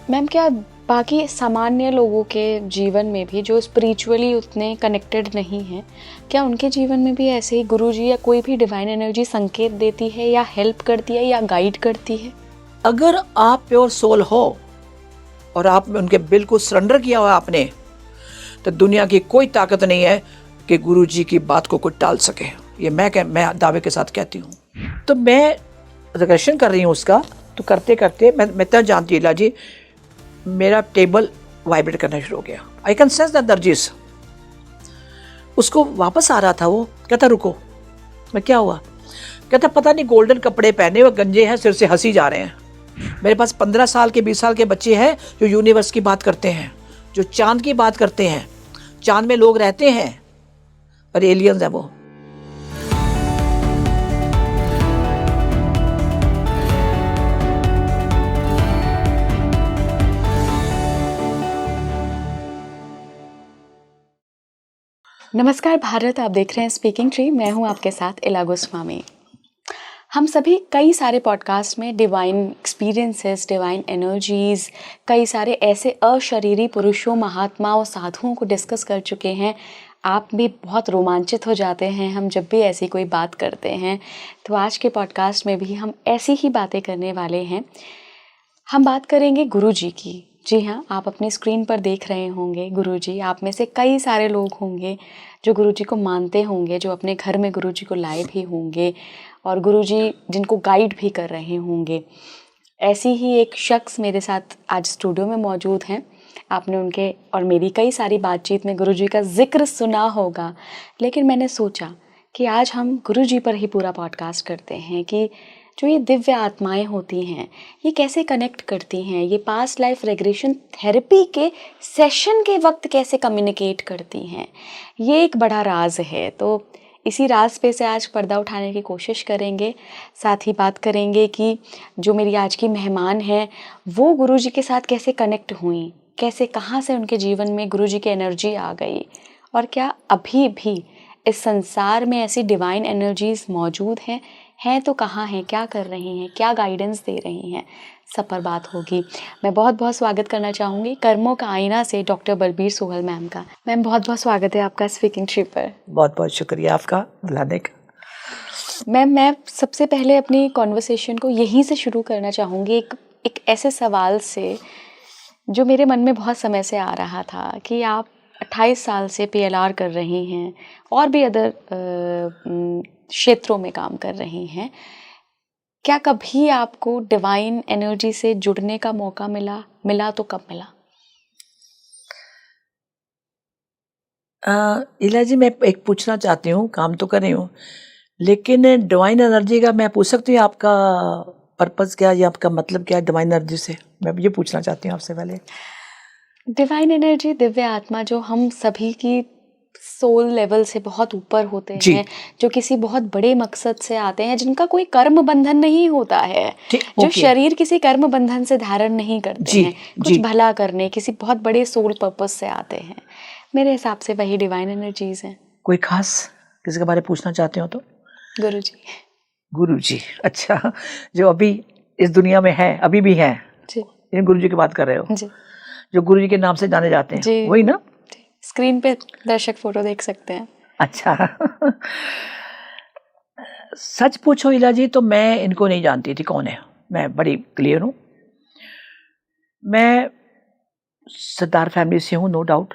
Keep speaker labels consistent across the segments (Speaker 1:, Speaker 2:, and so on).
Speaker 1: Ma'am, क्या बाकी सामान्य लोगों के जीवन में भी जो स्पिरिचुअली उतने कनेक्टेड नहीं हैं, क्या उनके जीवन में भी ऐसे ही गुरुजी या कोई भी डिवाइन एनर्जी संकेत देती है या हेल्प करती है या गाइड करती है?
Speaker 2: अगर आप प्योर सोल हो और आप उनके बिल्कुल सरेंडर किया हुआ आपने, तो दुनिया की कोई ताकत नहीं है कि गुरुजी की बात को कोई टाल सके। ये मैं दावे के साथ कहती हूँ। तो मैं रिग्रेशन कर रही हूँ उसका, तो करते करते मैं तब जानती हूँ जी, मेरा टेबल वाइब्रेट करना शुरू हो गया। I can sense that dirges उसको वापस आ रहा था। वो कहता रुको, मैं क्या हुआ? कहता पता नहीं, गोल्डन कपड़े पहने हुए गंजे हैं, सिर से हंसी जा रहे हैं। मेरे पास 15 साल के 20 साल के बच्चे हैं जो यूनिवर्स की बात करते हैं, जो चांद की बात करते हैं। चांद में लोग रहते हैं और एलियंस है वो।
Speaker 1: नमस्कार भारत, आप देख रहे हैं स्पीकिंग ट्री। मैं हूं आपके साथ इला गोस्वामी। हम सभी कई सारे पॉडकास्ट में डिवाइन एक्सपीरियंसेस, डिवाइन एनर्जीज़, कई सारे ऐसे अशरीरी पुरुषों, महात्माओं, साधुओं को डिस्कस कर चुके हैं। आप भी बहुत रोमांचित हो जाते हैं हम जब भी ऐसी कोई बात करते हैं। तो आज के पॉडकास्ट में भी हम ऐसी ही बातें करने वाले हैं। हम बात करेंगे गुरुजी की। जी हाँ, आप अपनी स्क्रीन पर देख रहे होंगे गुरुजी। आप में से कई सारे लोग होंगे जो गुरुजी को मानते होंगे, जो अपने घर में गुरुजी को लाए भी होंगे और गुरुजी जिनको गाइड भी कर रहे होंगे। ऐसी ही एक शख्स मेरे साथ आज स्टूडियो में मौजूद हैं। आपने उनके और मेरी कई सारी बातचीत में गुरुजी का जिक्र सुना होगा, लेकिन मैंने सोचा कि आज हम गुरुजी पर ही पूरा पॉडकास्ट करते हैं कि जो ये दिव्य आत्माएं होती हैं, ये कैसे कनेक्ट करती हैं, ये पास्ट लाइफ रेग्रेशन थेरेपी के सेशन के वक्त कैसे कम्युनिकेट करती हैं, ये एक बड़ा राज है। तो इसी राज पे से आज पर्दा उठाने की कोशिश करेंगे। साथ ही बात करेंगे कि जो मेरी आज की मेहमान हैं वो गुरुजी के साथ कैसे कनेक्ट हुई, कैसे कहाँ से उनके जीवन में गुरुजी की एनर्जी आ गई, और क्या अभी भी इस संसार में ऐसी डिवाइन एनर्जीज मौजूद हैं तो कहाँ हैं, क्या कर रही हैं, क्या गाइडेंस दे रही हैं, सब पर बात होगी। मैं बहुत बहुत स्वागत करना चाहूँगी कर्मों का आईना से डॉक्टर बलबीर सोहल मैम का। मैम, बहुत बहुत स्वागत है आपका स्पीकिंग ट्री पर।
Speaker 2: बहुत बहुत शुक्रिया आपका बुलाने का।
Speaker 1: मैम, मैं सबसे पहले अपनी कॉन्वर्सेशन को यहीं से शुरू करना चाहूँगी, एक ऐसे सवाल से जो मेरे मन में बहुत समय से आ रहा था कि आप 28 साल से PLR कर रही हैं और भी अदर क्षेत्रों में काम कर रही हैं। क्या कभी आपको डिवाइन एनर्जी से जुड़ने का मौका मिला तो कब मिला?
Speaker 2: इला जी, मैं एक पूछना चाहती हूँ, काम तो कर रही हूँ, लेकिन डिवाइन एनर्जी का मैं पूछ सकती हूँ आपका पर्पस क्या या आपका मतलब क्या है डिवाइन एनर्जी से? मैं ये पूछना चाहती हूँ आपसे पहले।
Speaker 1: डिवाइन एनर्जी, दिव्य आत्मा, जो हम सभी की सोल लेवल से बहुत ऊपर होते हैं, जो किसी बहुत बड़े मकसद से आते हैं, जिनका कोई कर्म बंधन नहीं होता है, जो शरीर किसी कर्म बंधन से धारण नहीं करते हैं, कुछ भला करने, किसी बहुत बड़े सोल पर्पस से आते हैं। मेरे हिसाब से वही डिवाइन एनर्जीज हैं।
Speaker 2: कोई खास किसी के बारे में पूछना चाहते हो तो? गुरुजी। अच्छा, जो अभी इस दुनिया में है, अभी भी है जी। इन गुरुजी की बात कर रहे हो जी। जो गुरुजी के नाम से जाने जाते हैं जी। वही ना?
Speaker 1: स्क्रीन पे दर्शक फोटो देख सकते हैं।
Speaker 2: अच्छा सच पूछो इला जी, तो मैं इनको नहीं जानती थी कौन है। मैं बड़ी क्लियर हूँ, मैं सरदार फैमिली से हूँ, नो डाउट,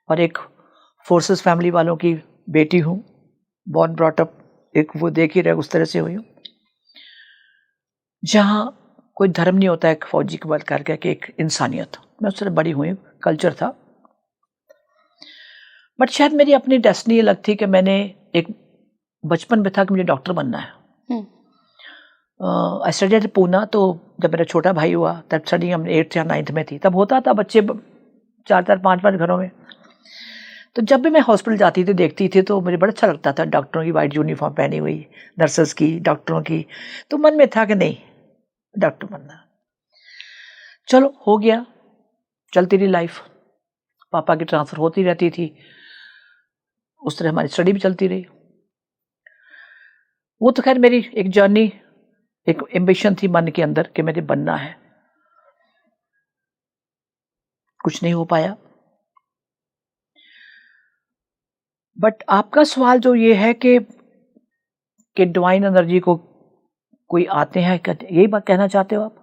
Speaker 2: और एक फोर्सेस फैमिली वालों की बेटी हूँ, बॉर्न ब्रॉट अप, एक वो देख ही रहे उस तरह से हुई हूँ, जहाँ कोई धर्म नहीं होता, एक फौजी के बात करके कि एक इंसानियत। मैं उस तरह बड़ी हुई, कल्चर था। बट शायद मेरी अपनी डेस्टिनी अलग थी कि मैंने एक बचपन में था कि मुझे डॉक्टर बनना है। I study eight Poona. तो जब मेरा छोटा भाई हुआ तब स्टडी हम 8th या 9th में थी, तब होता था बच्चे 4-4 5-5 घरों में। तो जब भी मैं हॉस्पिटल जाती थी, देखती थी, तो मुझे बड़ा अच्छा लगता था, डॉक्टरों की वाइट यूनिफॉर्म पहनी हुई, नर्सेस की, डॉक्टरों की। तो मन में था कि नहीं, डॉक्टर बनना। चलो हो गया, चलती रही लाइफ, पापा की ट्रांसफ़र होती रहती थी, उस तरह हमारी स्टडी भी चलती रही। वो तो खैर मेरी एक जर्नी, एक एम्बिशन थी मन के अंदर कि मुझे बनना है। कुछ नहीं हो पाया। बट आपका सवाल जो ये है कि डिवाइन एनर्जी को कोई आते हैं, यही बात कहना चाहते हो आप?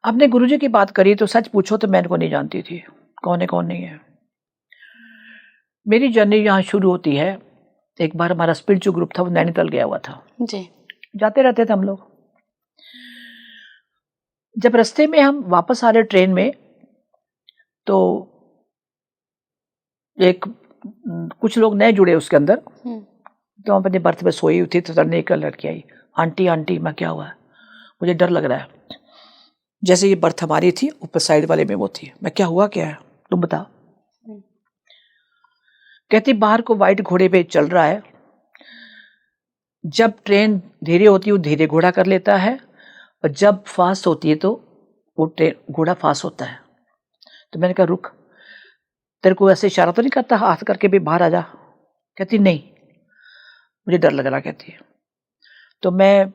Speaker 2: आपने गुरुजी की बात करी तो सच पूछो तो मैं इनको नहीं जानती थी कौन है कौन नहीं है। मेरी जर्नी यहाँ शुरू होती है, एक बार हमारा स्पिरिचुअल ग्रुप था, वो नैनीताल गया हुआ था
Speaker 1: जी।
Speaker 2: जाते रहते थे हम लोग। जब रास्ते में हम वापस आ रहे ट्रेन में, तो एक कुछ लोग नए जुड़े उसके अंदर, तो हम अपने बर्थ में सोई हुई थी, तो तरने एक लड़की आई, आंटी आंटी मैं क्या हुआ है, मुझे डर लग रहा है। जैसे ये बर्थ हमारी थी, ऊपर साइड वाले में वो थी, मैं क्या हुआ क्या है तुम बताओ। कहती बाहर को वाइट घोड़े पे चल रहा है, जब ट्रेन धीरे होती है वो धीरे घोड़ा कर लेता है, और जब फास्ट होती है तो वो ट्रेन घोड़ा फास्ट होता है। तो मैंने कहा रुक, तेरे को ऐसे इशारा तो नहीं करता हाथ करके भी बाहर आ जा? कहती नहीं मुझे डर लग रहा। कहती है तो मैं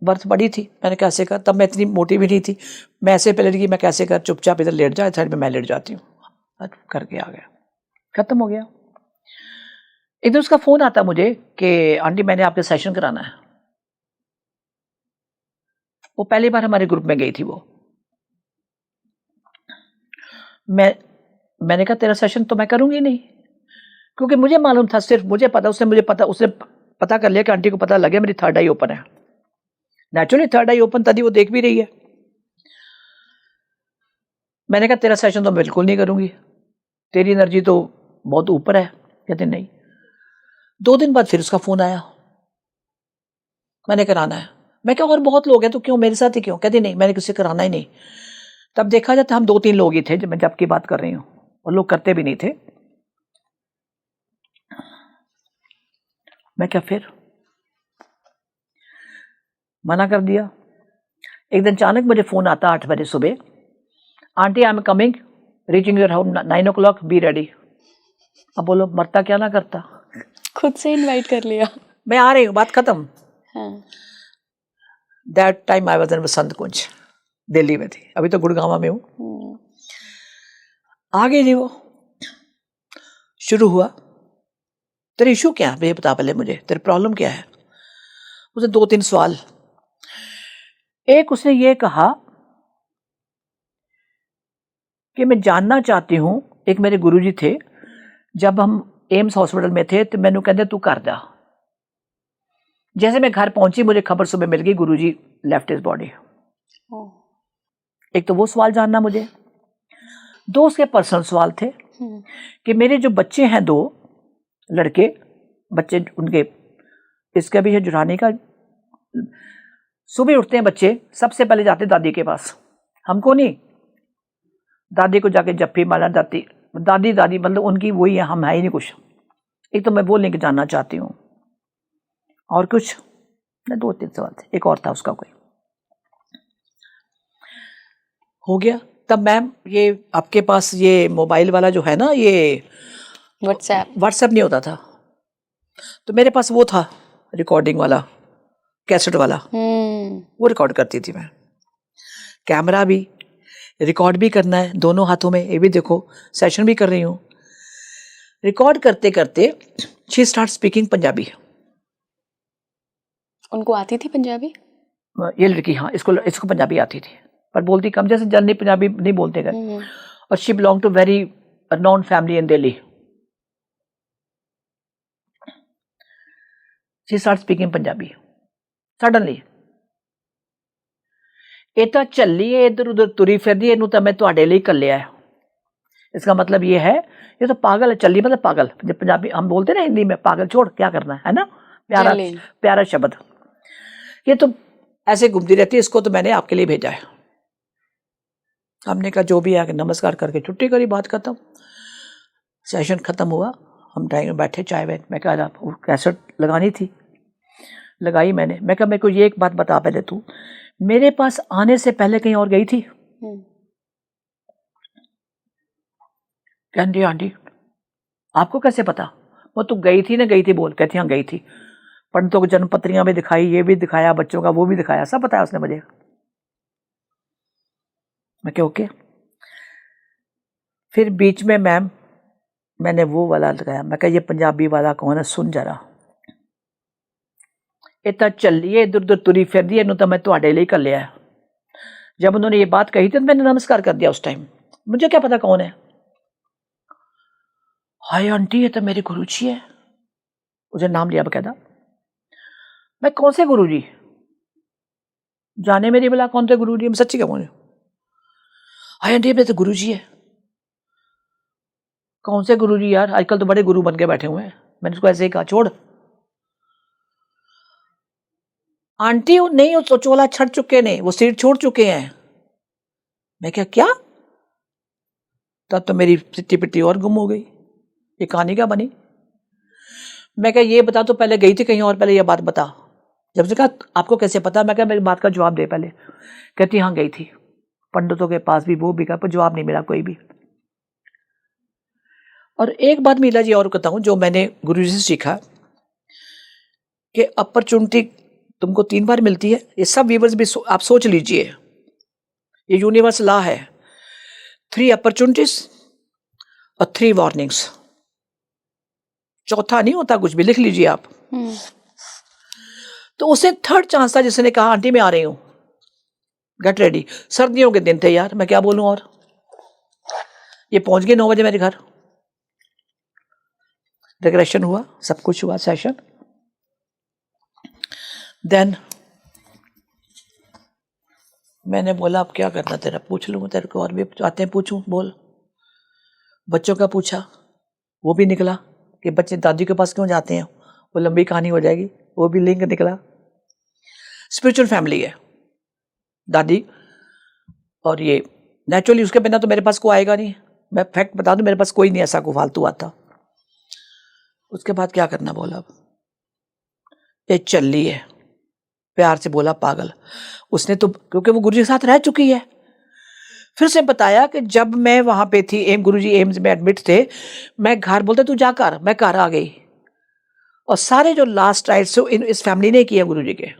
Speaker 2: बर्थ बड़ी थी, मैंने कैसे कर, तब मैं इतनी मोटी भी नहीं थी, मैं ऐसे पहले लगी मैं कैसे कर, चुपचाप इधर लेट जाए, साइड में मैं लेट जाती हूँ, करके आ गया, खत्म हो गया। एक दिन उसका फोन आता मुझे कि आंटी मैंने आपके सेशन कराना है। वो पहली बार हमारे ग्रुप में गई थी वो। मैंने कहा तेरा सेशन तो मैं करूंगी नहीं, क्योंकि मुझे मालूम था, सिर्फ मुझे पता, उसने पता कर लिया कि आंटी को पता लग गया मेरी थर्ड आई ओपन है। नेचुरली थर्ड आई ओपन तभी वो देख भी रही है। मैंने कहा तेरा सेशन तो बिल्कुल नहीं करूंगी, तेरी एनर्जी तो बहुत ऊपर है। कहते नहीं। 2 दिन बाद फिर उसका फोन आया, मैंने कराना है। मैं क्या और बहुत लोग हैं तो क्यों मेरे साथ ही क्यों? कहते नहीं मैंने किसी कराना ही नहीं। तब देखा जाता हम 2-3 लोग ही थे, जब मैं जब की बात कर रही हूँ, और लोग करते भी नहीं थे। मैं क्या फिर मना कर दिया। एक दिन अचानक मुझे फोन आता 8 बजे सुबह, aunty I am coming, reaching your house 9 o'clock, be ready. अब बोलो मरता क्या ना करता,
Speaker 1: खुद से इनवाइट कर लिया।
Speaker 2: मैं आ रही हूँ, बात खत्म।
Speaker 1: हाँ।
Speaker 2: That time I was in Basant Kunj, Delhi में थी, अभी तो गुड़गांव में हूँ। आ गई थी वो, शुरू हुआ, तेरा इशू क्या है मुझे बता, पहले मुझे तेरी प्रॉब्लम क्या है। उसने 2-3 सवाल। एक उसने ये कहा कि मैं जानना चाहती हूँ, एक मेरे गुरुजी थे, जब हम एम्स हॉस्पिटल में थे तो मैंने कहते तू कर जा। जैसे मैं घर पहुंची मुझे खबर सुबह मिल गई गुरुजी लेफ्ट हिज बॉडी। एक तो वो सवाल जानना मुझे। 2 उसके पर्सनल सवाल थे कि मेरे जो बच्चे हैं 2 लड़के बच्चे, उनके इसका भी है जुरानी का, सुबह उठते हैं बच्चे, सबसे पहले जाते दादी के पास, हमको नहीं, दादी को जाके जप्फी मारना, दादी दादी मतलब उनकी वही है, हम है ही नहीं कुछ। एक तो मैं वो लेके जानना चाहती हूँ, और कुछ 2-3 सवाल थे, एक और था उसका कोई। हो गया। तब मैम ये आपके पास ये मोबाइल वाला जो है ना, ये व्हाट्सएप नहीं होता था, तो मेरे पास वो था रिकॉर्डिंग वाला, कैसेट वाला, वो रिकॉर्ड करती थी मैं। कैमरा भी, रिकॉर्ड भी करना है दोनों हाथों में, ये भी देखो सेशन भी कर रही हूँ। रिकॉर्ड करते करते शी स्टार्ट स्पीकिंग पंजाबी।
Speaker 1: उनको आती थी पंजाबी?
Speaker 2: ये लड़की, हाँ, इसको पंजाबी आती थी, पर बोलती कम, जैसे जनरली पंजाबी नहीं बोलते गए। और she belong to very known family in Delhi. She start speaking Punjabi suddenly. ਇਹ ਤਾਂ ਚੱਲੀ है इधर उधर तुरी फिरदी, ਇਹਨੂੰ ਤਾਂ मैं ਤੁਹਾਡੇ ਲਈ ਕੱਲਿਆ है। इसका मतलब ये है ये तो पागल है, चली मतलब पागल, जब पंजाबी हम बोलते ना हिंदी में, पागल छोड़ क्या करना है ना, प्यारा शब्द। ये तो ऐसे घूमती रहती है, इसको तो मैंने आपके लिए भेजा है। हमने कहा जो भी आके नमस्कार करके छुट्टी करी, बात खत्म। सेशन खत्म हुआ, हम ड्राइंग में बैठे चाय में, मैं कहा कैसेट लगानी थी, लगाई मैंने। मैं कहा मेरे को ये एक बात बता पहले, तू मेरे पास आने से पहले कहीं और गई थी? कहती आंटी आपको कैसे पता? वो तू गई थी ना, गई थी बोल। कहती हाँ गई थी, पंडितों को जन्म पत्रियां भी दिखाई, ये भी दिखाया, बच्चों का वो भी दिखाया, सब बताया उसने मुझे। मैं क्या ओके। फिर बीच में मैम मैंने वो वाला लगाया, मैं कहा ये पंजाबी वाला कौन है, सुन जरा। इतना चलिए इधर उधर तुरी फिर दी, इन्हों तो मैं ਤੁਹਾਡੇ ਲਈ कर लिया। जब उन्होंने ये बात कही तो मैंने नमस्कार कर दिया उस टाइम, मुझे क्या पता कौन है। हाय आंटी ये तो मेरे गुरु जी है, उसे नाम लिया बकायदा। मैं कौन से गुरु जी, जाने मेरी बोला कौन थे गुरु जी, मैं सच्ची कहूँ। हाय आंटी मेरे तो गुरु जी है। कौन से गुरु जी यार, आजकल तो बड़े गुरु बन के बैठे हुए हैं। मैंने उसको ऐसे ही कहा छोड़। आंटी वो नहीं, वो चोला छड़ चुके ने, वो सीट छोड़ चुके हैं। मैं क्या, तब तो मेरी सिट्टी पिट्टी और गुम हो गई, ये कहानी क्या बनी। मैं क्या ये बता, तो पहले गई थी कहीं और, पहले ये बात बता। जब से कहा आपको कैसे पता, मैं क्या मेरी बात का जवाब दे पहले। कहती हाँ गई थी पंडितों के पास भी, वो भी कहा, पर जवाब नहीं मिला कोई भी। और एक बात मीला जी और बताऊं जो मैंने गुरु जी से सीखा, कि अपॉर्चुनिटी तुमको 3 बार मिलती है। ये सब व्यूवर्स भी आप सोच लीजिए, ये यूनिवर्स लॉ है। 3 अपॉर्चुनिटीज और 3 वार्निंग्स, चौथा नहीं होता कुछ भी, लिख लीजिए आप। तो उसे 3rd चांस था, जिसने कहा आंटी मैं आ रही हूं, गेट रेडी। सर्दियों के दिन थे यार, मैं क्या बोलूं। और ये पहुंच गए 9 बजे मेरे घर, डेकोरेशन हुआ, सब कुछ हुआ, सेशन। देन मैंने बोला अब क्या करना तेरा, पूछ लूँ तेरे को, और भी आते हैं पूछूं, बोल। बच्चों का पूछा, वो भी निकला कि बच्चे दादी के पास क्यों जाते हैं, वो लंबी कहानी हो जाएगी, वो भी लिंक निकला। स्पिरिचुअल फैमिली है दादी, और ये नेचुरली उसके बिना तो मेरे पास कोई आएगा नहीं। मैं फैक्ट बता दूं, मेरे पास कोई नहीं ऐसा को फालतू आता। उसके बाद क्या करना बोला, अब ये चली है, प्यार से बोला पागल। उसने तो क्योंकि वो गुरु जी के साथ रह चुकी है। फिर से बताया कि जब मैं वहां पे थी, एम गुरु जी एम्स में एडमिट थे, मैं घर, बोलते तू जा कर, मैं घर आ गई। और सारे जो लास्ट राइट्स इस फैमिली ने किया गुरु जी के।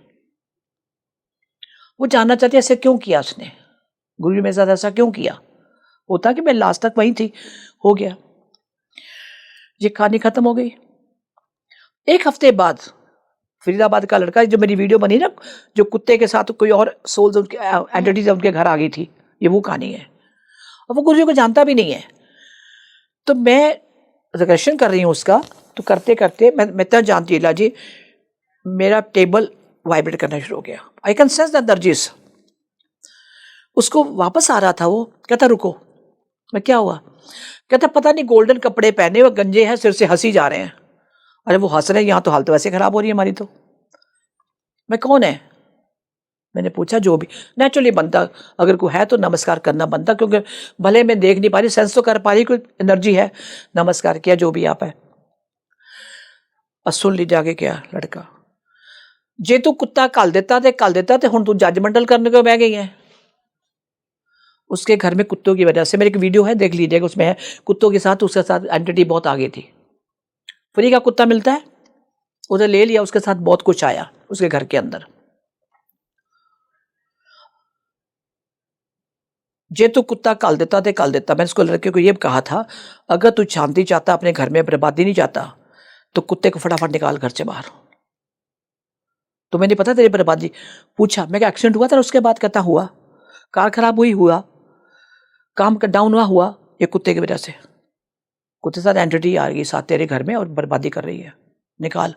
Speaker 2: वो जानना चाहते ऐसे क्यों किया उसने, गुरु जी मेरे साथ ऐसा क्यों किया। होता कि मैं लास्ट तक वहीं थी, हो गया, ये कहानी खत्म हो गई। 1 हफ्ते बाद फरीदाबाद का लड़का, जो मेरी वीडियो बनी ना, जो कुत्ते के साथ कोई और सोल्स उनके एंटिटीज उनके घर आ गई थी, ये वो कहानी है। और वो गुरु जी को जानता भी नहीं है। तो मैं रिग्रेशन कर रही हूँ उसका, तो करते करते मैं तब जानती है जी, मेरा टेबल वाइब्रेट करना शुरू हो गया। I can sense that dirges. उसको वापस आ रहा था, वो कहता रुको। मैं क्या हुआ, कहता पता नहीं गोल्डन कपड़े पहने हुए, गंजे हैं, सिर से हंसी जा रहे हैं। अरे वो हंस रहे हैं, यहाँ तो हालत वैसे खराब हो रही है हमारी। तो मैं कौन है, मैंने पूछा। जो भी नेचुरली बनता, अगर कोई है तो नमस्कार करना बनता, क्योंकि भले मैं देख नहीं पा रही, सेंस तो कर पा रही, कोई एनर्जी है। नमस्कार किया, जो भी आप है। और सुन ली जाके क्या लड़का, जे तू कुत्ता कल देता ते हुण तू जजमेंटल करने को बह गई है। उसके घर में कुत्तों की वजह से, मेरी एक वीडियो है देख लीजिएगा, उसमें है कुत्तों के साथ, उसके साथ एंटिटी बहुत आगे थी। फ्री का कुत्ता मिलता है, उसे ले लिया, उसके साथ बहुत कुछ आया उसके घर के अंदर। जे तू कुत्ता कल देता। मैंने उसको लड़के को ये कहा था, अगर तू शांति चाहता, अपने घर में बर्बादी नहीं चाहता, तो कुत्ते को फटाफट निकाल घर से बाहर। तो मैंने पता तेरी बर्बादी। पूछा मैं क्या एक्सीडेंट हुआ था, उसके बाद कहता हुआ, कार खराब हुई, हुआ काम का डाउन हुआ, ये कुत्ते की वजह से। कुत्ते साथ एंटिटी आ गई साथ तेरे घर में और बर्बादी कर रही है, निकाल।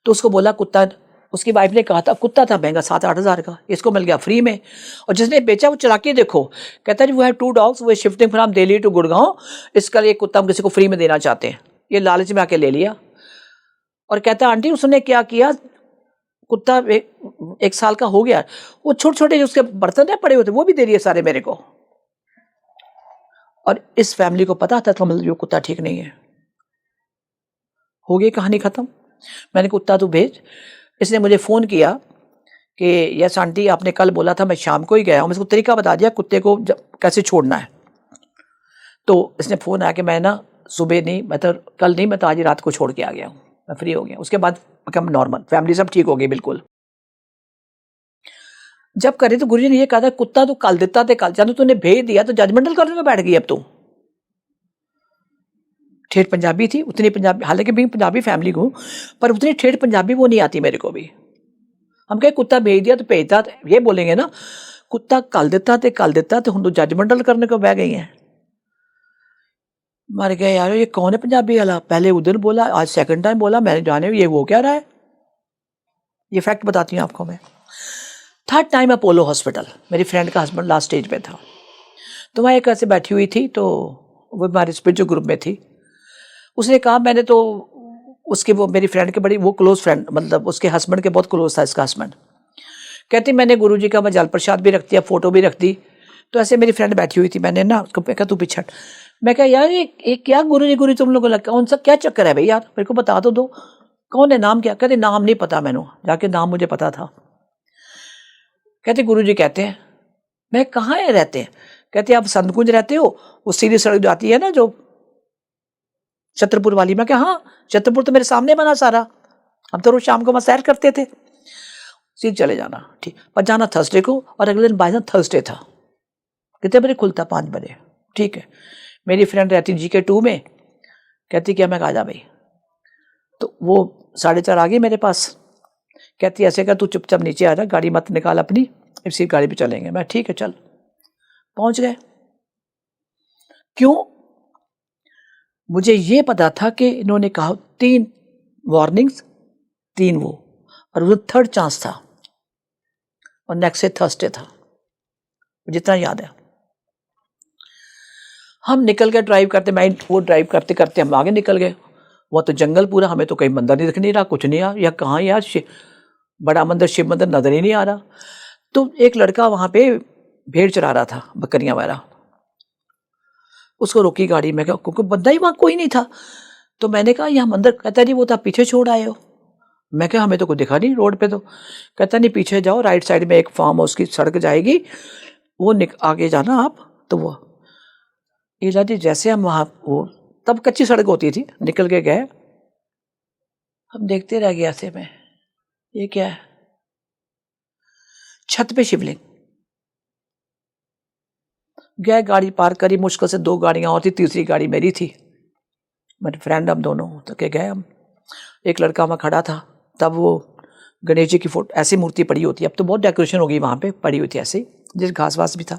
Speaker 2: तो उसको बोला कुत्ता, उसकी वाइफ ने कहा था, कुत्ता था महंगा 7-8 हज़ार का, इसको मिल गया फ्री में। और जिसने बेचा वो चला के देखो, कहता है वो है 2 डॉग्स, वो shifting from Delhi to Gurgaon, इसका ये कुत्ता हम किसी को फ्री में देना चाहते हैं। ये लालच में आके ले लिया। और कहता है आंटी उसने क्या किया, कुत्ता 1 साल का हो गया, वो छोटे छोटे जो उसके बर्तन है पड़े होते, वो भी दे दिए सारे मेरे को। और इस फैमिली को पता था मतलब जो कुत्ता ठीक नहीं है। हो गई कहानी खत्म। मैंने कुत्ता तू भेज। इसने मुझे फ़ोन किया कि यस आंटी आपने कल बोला था, मैं शाम को ही गया हूँ। मैं इसको तरीका बता दिया कुत्ते को कैसे छोड़ना है। तो इसने फ़ोन आया कि मैं ना सुबह नहीं, मैं तो कल नहीं, मैं तो आज ही रात को छोड़ के आ गया हूँ, मैं फ्री हो गया। उसके बाद कम नॉर्मल, फैमिली सब ठीक हो गई बिल्कुल। जब करे तो गुरु जी ने ये कहा था, कुत्ता तू कल देता, जानो तूने भेज दिया तो जजमेंटल करने में बैठ गई अब तू। ठेठ पंजाबी थी, उतनी पंजाबी, हालांकि भी पंजाबी फैमिली को, पर उतनी ठेठ पंजाबी वो नहीं आती मेरे को भी। हम कहे कुत्ता भेज दिया तो भेजता, ये बोलेंगे ना, कुत्ता कल देता तो हम तो जजमेंटल करने को बह गई हैं। मर गए यार, ये कौन है पंजाबी वाला, पहले उधर बोला, आज सेकंड टाइम बोला, मैंने जाने ये वो क्या रहा है। ये फैक्ट बताती हूँ आपको मैं। थर्ड टाइम अपोलो हॉस्पिटल, मेरी फ्रेंड का हस्बैंड लास्ट स्टेज पे था, तो वहाँ एक ऐसे बैठी हुई थी, तो वो हमारे स्पिरिचुअल ग्रुप में थी। उसने कहा, मैंने तो उसके, वो मेरी फ्रेंड के बड़ी वो क्लोज फ्रेंड, मतलब उसके हस्बैंड के बहुत क्लोज था इसका हस्बैंड। कहती मैंने गुरुजी का मैं जल प्रसाद भी रख दिया, फोटो भी रख दी। तो ऐसे मेरी फ्रेंड बैठी हुई थी, मैंने ना उसको कहा तू पीछे हट। मैं कहा यार ये क्या गुरुजी तुम लोगों को लगता, कौन सा क्या चक्कर है भाई यार, मेरे को बता तो दो कौन है, नाम क्या। कहते नाम नहीं पता मैंने, जाके नाम मुझे पता था। कहते गुरुजी कहते हैं। मैं कहाँ है रहते हैं, कहते आप संतकुंज रहते हो, वो सीधी सड़क जाती है ना जो छतरपुर वाली। मैं क्या, हाँ छतरपुर तो मेरे सामने बना सारा, हम तो रोज शाम को वहाँ सैर करते थे। सीधे चले जाना, ठीक, पर जाना थर्सडे को, और अगले दिन बाई थर्सडे था। कितने बजे खुलता, 5 बजे, ठीक है। मेरी फ्रेंड रहती GK2 में, कहती क्या, मैं आ जा भाई। तो वो 4:30 आ गई मेरे पास, कहती ऐसे कर तू चुपचाप नीचे आ जा, गाड़ी मत निकाल अपनी, इसी गाड़ी पे चलेंगे। मैं ठीक है चल। पहुंच गए। क्यों, मुझे ये पता था कि इन्होंने कहा 3 वार्निंग्स, 3 वो, और वो थर्ड चांस था, और नेक्स्ट से थर्सडे था, जितना याद है। हम निकल गए ड्राइव करते, मैं वो ड्राइव करते करते हम आगे निकल गए। वो तो जंगल पूरा, हमें तो कहीं मंदिर नहीं दिख नहीं रहा, कुछ नहीं आ या कहाँ यार, बड़ा मंदिर शिव मंदिर नजर ही नहीं आ रहा। तो एक लड़का वहां पे भेड़ चरा रहा था, बकरियां वगैरह, उसको रोकी गाड़ी में, क्योंकि बंदा ही वहां कोई नहीं था। तो मैंने कहा यहाँ मंदिर, कहता नहीं वो तो आप पीछे छोड़ आए हो। मैं कहा हमें तो कुछ दिखा नहीं रोड पे। तो कहता नहीं पीछे जाओ, राइट साइड में एक फार्म हाउस की सड़क जाएगी, वो आगे जाना आप। तो वो ईला जी जैसे हम वहां, वो तब कच्ची सड़क होती थी, निकल के गए, हम देखते रह गए ऐसे में, ये क्या है, छत पे शिवलिंग। गए, गाड़ी पार्क करी, मुश्किल से 2 गाड़ियां और थी, तीसरी गाड़ी मेरी थी, मेरे फ्रेंड हम दोनों तो के गए हम। एक लड़का वहाँ खड़ा था, तब वो गणेश जी की फोटो, ऐसी मूर्ति पड़ी होती है, अब तो बहुत डेकोरेशन हो गई, वहाँ पे पड़ी हुई थी ऐसे, जिस घास वास भी था।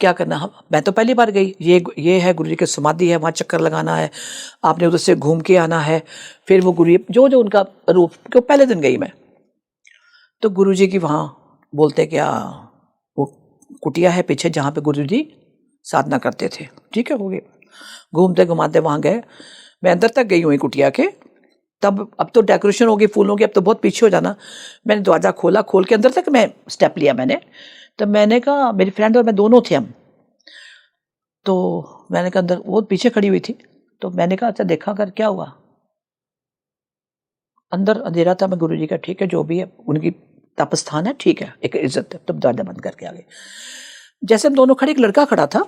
Speaker 2: क्या करना, हम, मैं तो पहली बार गई, ये है गुरु जी की समाधि है, वहाँ चक्कर लगाना है, आपने उधर से घूम के आना है, फिर वो गुरु जो जो उनका रूप, क्यों पहले दिन गई मैं। तो गुरु जी की वहाँ बोलते क्या, वो कुटिया है पीछे जहाँ पे गुरु जी साधना करते थे, ठीक है, हो गए, घूमते घुमाते वहाँ गए। मैं अंदर तक गई हुई कुटिया के, तब अब तो डेकोरेशन हो गई फूलों की, अब तो बहुत पीछे हो जाना। मैंने दरवाज़ा खोला, खोल के अंदर तक मैं स्टेप लिया मैंने। तब मैंने कहा, मेरी फ्रेंड और मैं दोनों थे हम, तो मैंने कहा अंदर, वो पीछे खड़ी हुई थी, तो मैंने कहा अच्छा देखा कर क्या हुआ। अंदर अंधेरा था, मैं गुरु जी का ठीक है जो भी है, उनकी तपस्थान है, ठीक है, एक इज्जत है। तब दरवाजा बंद करके आ गए। जैसे हम दोनों खड़े, एक लड़का खड़ा था,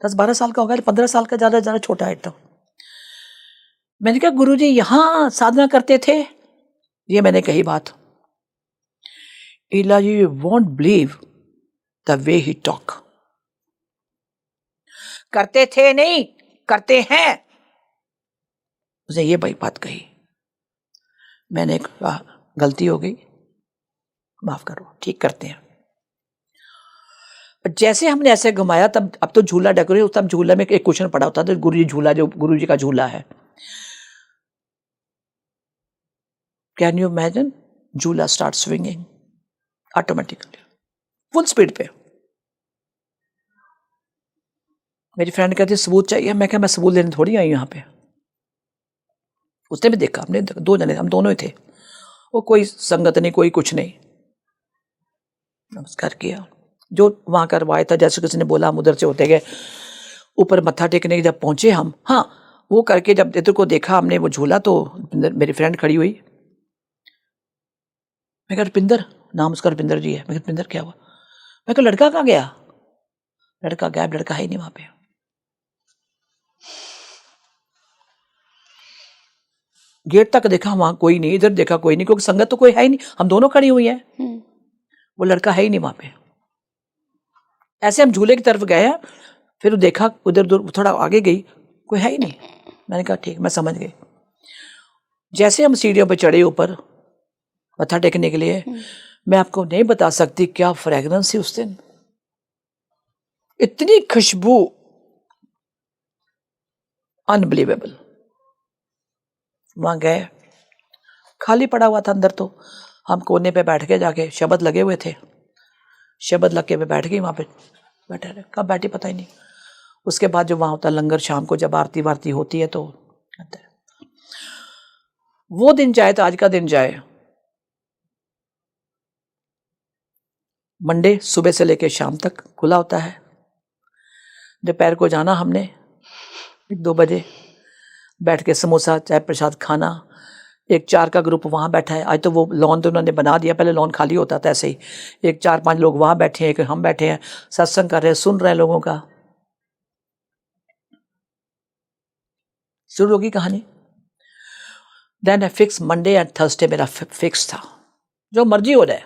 Speaker 2: 10-12 साल का होगा, 15 साल का, ज्यादा छोटा है तो। मैंने कहा गुरु जी यहां साधना करते थे, ये मैंने कही बात। Ila ji, you won't believe the way he talk. करते थे नहीं, करते हैं। उसने ये भाई बात कही। मैंने कहा गलती हो गई, माफ करो, ठीक करते हैं। जैसे हमने ऐसे घुमाया, तब अब तो झूला डेकोरेट, तब झूला में एक क्वेश्चन पड़ा होता था, गुरु जी झूला, जो गुरु जी का झूला है, कैन यू इमेजिन, झूला start swinging automatically, full speed पे। मेरी फ्रेंड कहती सबूत चाहिए, मैं क्या, मैं सबूत लेने थोड़ी आई यहाँ पे। उसने भी देखा, हमने 2 जने, हम दोनों ही थे, वो कोई संगत नहीं, कोई कुछ नहीं। नमस्कार किया, जो वहां करवाया था, जैसे किसी ने बोला, हम उधर से होते गए, ऊपर मत्था टेकने जब पहुंचे हम, हाँ वो करके जब इधर को देखा हमने वो झूला, तो मेरी फ्रेंड खड़ी हुई। मैं कहा रुपिंदर, नाम उसका रुपिंदर जी है। मैं कहा रुपिंदर क्या हुआ। मैं कहा लड़का कहाँ गया। लड़का गायब, लड़का है ही नहीं वहां पे। गेट तक देखा, वहां कोई नहीं, इधर देखा कोई नहीं, क्योंकि संगत तो कोई है ही नहीं, हम दोनों खड़ी हुई है, वो लड़का है ही नहीं वहां पे। ऐसे हम झूले की तरफ गए, फिर देखा उधर दूर, थोड़ा आगे गई, कोई है ही नहीं। मैंने कहा ठीक, मैं समझ गई। जैसे हम सीढ़ियों पे चढ़े ऊपर मत्था टेकने के लिए, मैं आपको नहीं बता सकती क्या फ्रेगरेंस थी उस दिन, इतनी खुशबू, अनबिलीवेबल। वहां गए, खाली पड़ा हुआ था अंदर, तो हम कोने पे बैठ के, जाके शब्द लगे हुए थे, शब्द लग के मैं बैठ गई वहां पे, बैठे रहे, कब बैठी पता ही नहीं। उसके बाद जो वहां होता लंगर, शाम को जब आरती वारती होती है तो वो दिन जाए तो आज का दिन जाए। मंडे सुबह से लेकर शाम तक खुला होता है। दोपहर को जाना हमने 1-2 बजे, बैठ के समोसा चाय प्रसाद खाना। 1-4 का ग्रुप वहाँ बैठा है। आज तो वो लॉन तो उन्होंने बना दिया, पहले लॉन खाली होता था ऐसे ही। 1-4-5 लोग वहाँ बैठे हैं, एक हम बैठे हैं, सत्संग कर रहे हैं, सुन रहे हैं लोगों का। शुरू होगी कहानी। Then I fix Monday and Thursday, मेरा फिक्स था, जो मर्जी हो रहा है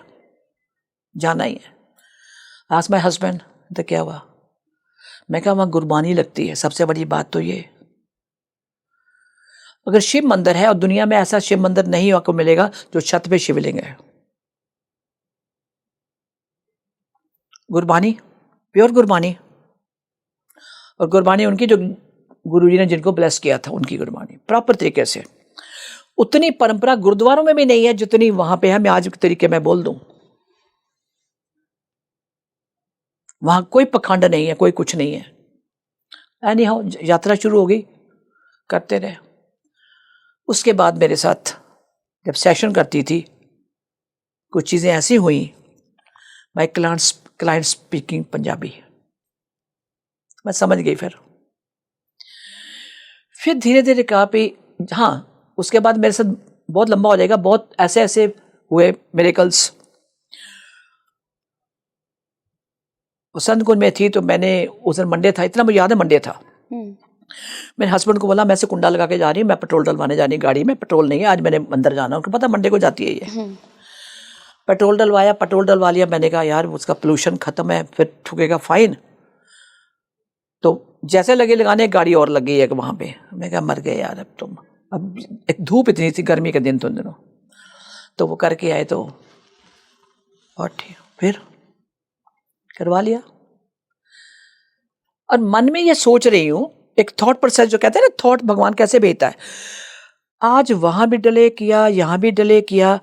Speaker 2: जाना ही है। आज माय हस्बैंड, तो क्या हुआ? मैं कहा वहाँ गुरबानी लगती है। सबसे बड़ी बात तो ये, अगर शिव मंदिर है और दुनिया में ऐसा शिव मंदिर नहीं आपको मिलेगा जो छत पे शिवलिंग है, गुरबानी, प्योर गुरबानी। और गुरबानी उनकी जो गुरुजी ने जिनको ब्लेस किया था, उनकी गुरबानी प्रॉपर तरीके से। उतनी परंपरा गुरुद्वारों में भी नहीं है जितनी वहां पे है। मैं आज के तरीके में बोल दूं, वहां कोई पखंड नहीं है, कोई कुछ नहीं है। एनी हाउ यात्रा शुरू हो गई, करते रहे। उसके बाद मेरे साथ जब सेशन करती थी, कुछ चीजें ऐसी हुई, माय क्लाइंट स्पीकिंग पंजाबी, मैं समझ गई। फिर धीरे धीरे कहा भी हाँ। उसके बाद मेरे साथ बहुत लंबा हो जाएगा, बहुत ऐसे ऐसे हुए मिरेकल्स। संत कुंज में थी तो मैंने उस दिन मंडे था, इतना मुझे याद है मंडे था। मेरे हस्बैंड को बोला मैं से कुंडा लगा के जा रही हूँ, मैं पेट्रोल डलवाने जा रही हूँ, गाड़ी में पेट्रोल नहीं है, आज मैंने अंदर जाना। उनको पता मंडे को जाती है ये। पेट्रोल डलवाया, पेट्रोल डलवा लिया। मैंने कहा यार उसका पोल्यूशन खत्म है, फिर ठुकेगा फाइन। तो जैसे लगे लगाने, एक गाड़ी और लग गई है वहां पे। मैं कहा मर गए यार अब तुम। अब एक धूप इतनी थी, गर्मी के दिन तो उन दिनों, तो वो करके आए तो और ठीक, फिर करवा लिया। और मन में ये सोच रही हूं, एक थॉट प्रोसेस जो कहते हैं ना, थॉट भगवान कैसे भेजता है। आज वहां भी डिले किया, यहां भी डिले किया,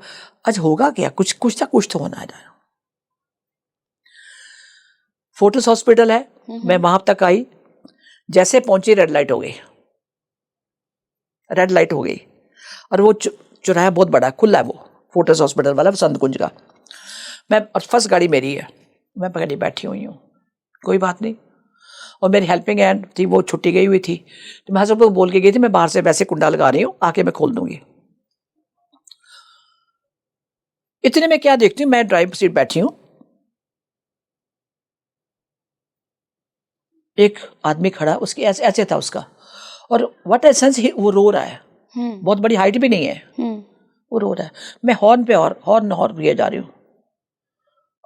Speaker 2: आज होगा क्या? कुछ ना कुछ तो होना है। फोर्टिस हॉस्पिटल है, मैं वहां तक आई, जैसे पहुंची रेड लाइट हो गई। रेड लाइट हो गई और वो चौराहा बहुत बड़ा खुला है, वो फोर्टिस हॉस्पिटल वाला, संत कुंज का। मैं और फर्स्ट गाड़ी मेरी है, मैं पकड़ी बैठी हुई हूँ, कोई बात नहीं। और मेरी हेल्पिंग हैंड थी, वो छुट्टी गई हुई थी, तो मैं सबको बोल के गई थी मैं बाहर से वैसे कुंडा लगा रही हूँ, आके मैं खोल दूंगी। इतने में क्या देखती हूँ, मैं ड्राइवर सीट बैठी हूँ, एक आदमी खड़ा, उसकी ऐसे ऐसे था उसका, और व्हाट ए सेंस, वो रो रहा है। बहुत बड़ी हाइट भी नहीं है, वो रो रहा है। मैं हॉर्न पे हॉर्न किए जा रही हूँ।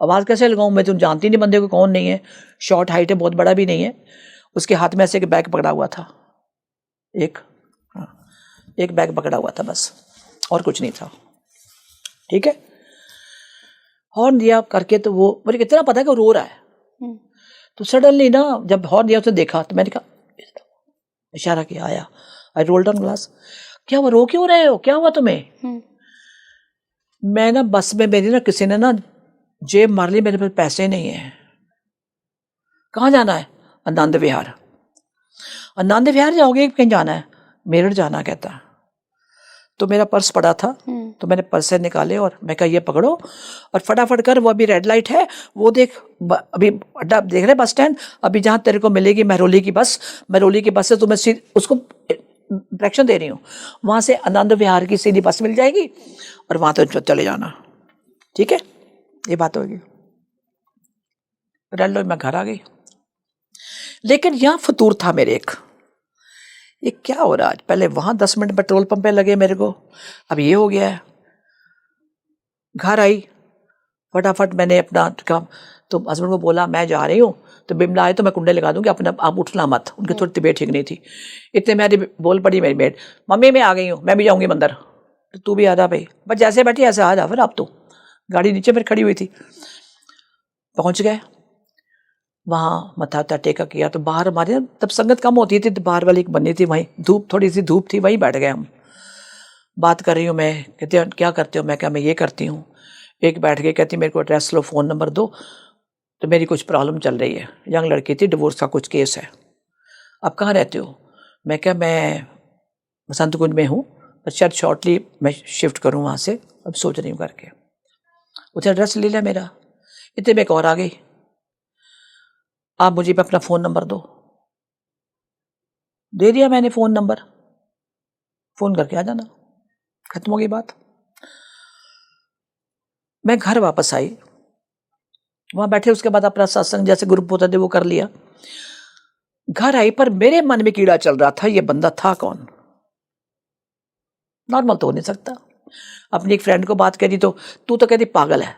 Speaker 2: आवाज कैसे लगाऊं, मैं तुम जानती नहीं बंदे को कौन नहीं है, शॉर्ट हाइट है, बहुत बड़ा भी नहीं है। उसके हाथ में ऐसे एक बैग पकड़ा हुआ था, एक बैग पकड़ा हुआ था बस, और कुछ नहीं था। ठीक है, हॉर्न दिया करके, तो वो मुझे कितना पता है कि वो रो रहा है। तो सडनली ना, जब हॉर्न दिया उसने देखा, तो मैंने कहा, इशारा किया, आया। आई रोल्ड ऑन ग्लास, क्या हुआ, रो क्यों रहे हो, क्या हुआ तुम्हें? मैं ना बस में, मेरी ना किसी ने ना जेब मार ली, मेरे पास पैसे नहीं है। कहाँ जाना है? आनंद विहार। आनंद विहार जाओगे, कहीं जाना है? मेरठ जाना कहता। तो मेरा पर्स पड़ा था, तो मैंने पर्स से निकाले और मैं कहा ये पकड़ो और फटाफट कर, वो अभी रेड लाइट है, वो देख, अभी अड्डा देख रहे बस स्टैंड, अभी जहाँ तेरे को मिलेगी महरौली की बस, महरौली की बस से तुम्हें उसको डायरेक्शन दे रही हूँ, वहाँ से आनंद विहार की सीधी बस मिल जाएगी और वहाँ तो चले जाना। ठीक है, ये बात होगी। रेड लाइट में घर आ गई, लेकिन यहाँ फतूर था मेरे एक, ये क्या हो रहा है? पहले वहां 10 मिनट पेट्रोल पंप पे लगे मेरे को, अब ये हो गया है। घर आई, फटाफट मैंने अपना काम, तो हस्बैंड को बोला मैं जा रही हूँ, तो बिमला आए तो मैं कुंडे लगा दूंगी, अपने आप उठना मत। उनकी थोड़ी तबीयत ठीक नहीं थी। इतने मेरी बोल पड़ी मेरी मेड, मम्मी मैं आ गई हूँ, मैं भी जाऊँगी मंदिर, तो तू भी आ जा भाई। बस जैसे बैठी ऐसे आ जा फिर। आप तो गाड़ी नीचे फिर खड़ी हुई थी। पहुँच गए वहाँ, मत्था वत्था टेका किया। तो बाहर हमारे तब संगत कम होती थी, तो बाहर वाली एक बनी थी, वहीं धूप, थोड़ी सी धूप थी, वहीं बैठ गए हम। बात कर रही हूँ मैं, कहते हैं क्या करते हो? मैं क्या, मैं ये करती हूँ। एक बैठ गई, कहती मेरे को एड्रेस लो, फ़ोन नंबर दो, तो मेरी कुछ प्रॉब्लम चल रही है। यंग लड़की थी, डिवोर्स का कुछ केस है। आप कहाँ रहते हो? मैं क्या, मैं बसंत कुंज में हूँ, पर शायद शॉर्टली मैं शिफ्ट करूँ वहाँ से, अब सोच रही हूँ करके। उसे एड्रेस ले लिया मेरा। इतने में एक और आ गई, आप मुझे अपना फ़ोन नंबर दो। दे दिया मैंने फ़ोन नंबर, फ़ोन करके आ जाना, खत्म हो गई बात। मैं घर वापस आई, वहाँ बैठे, उसके बाद अपना सत्संग जैसे ग्रुप होता था वो कर लिया। घर आई, पर मेरे मन में कीड़ा चल रहा था, ये बंदा था कौन? नॉर्मल तो हो नहीं सकता। अपनी एक फ्रेंड को बात करी तो तू तो कहती पागल है,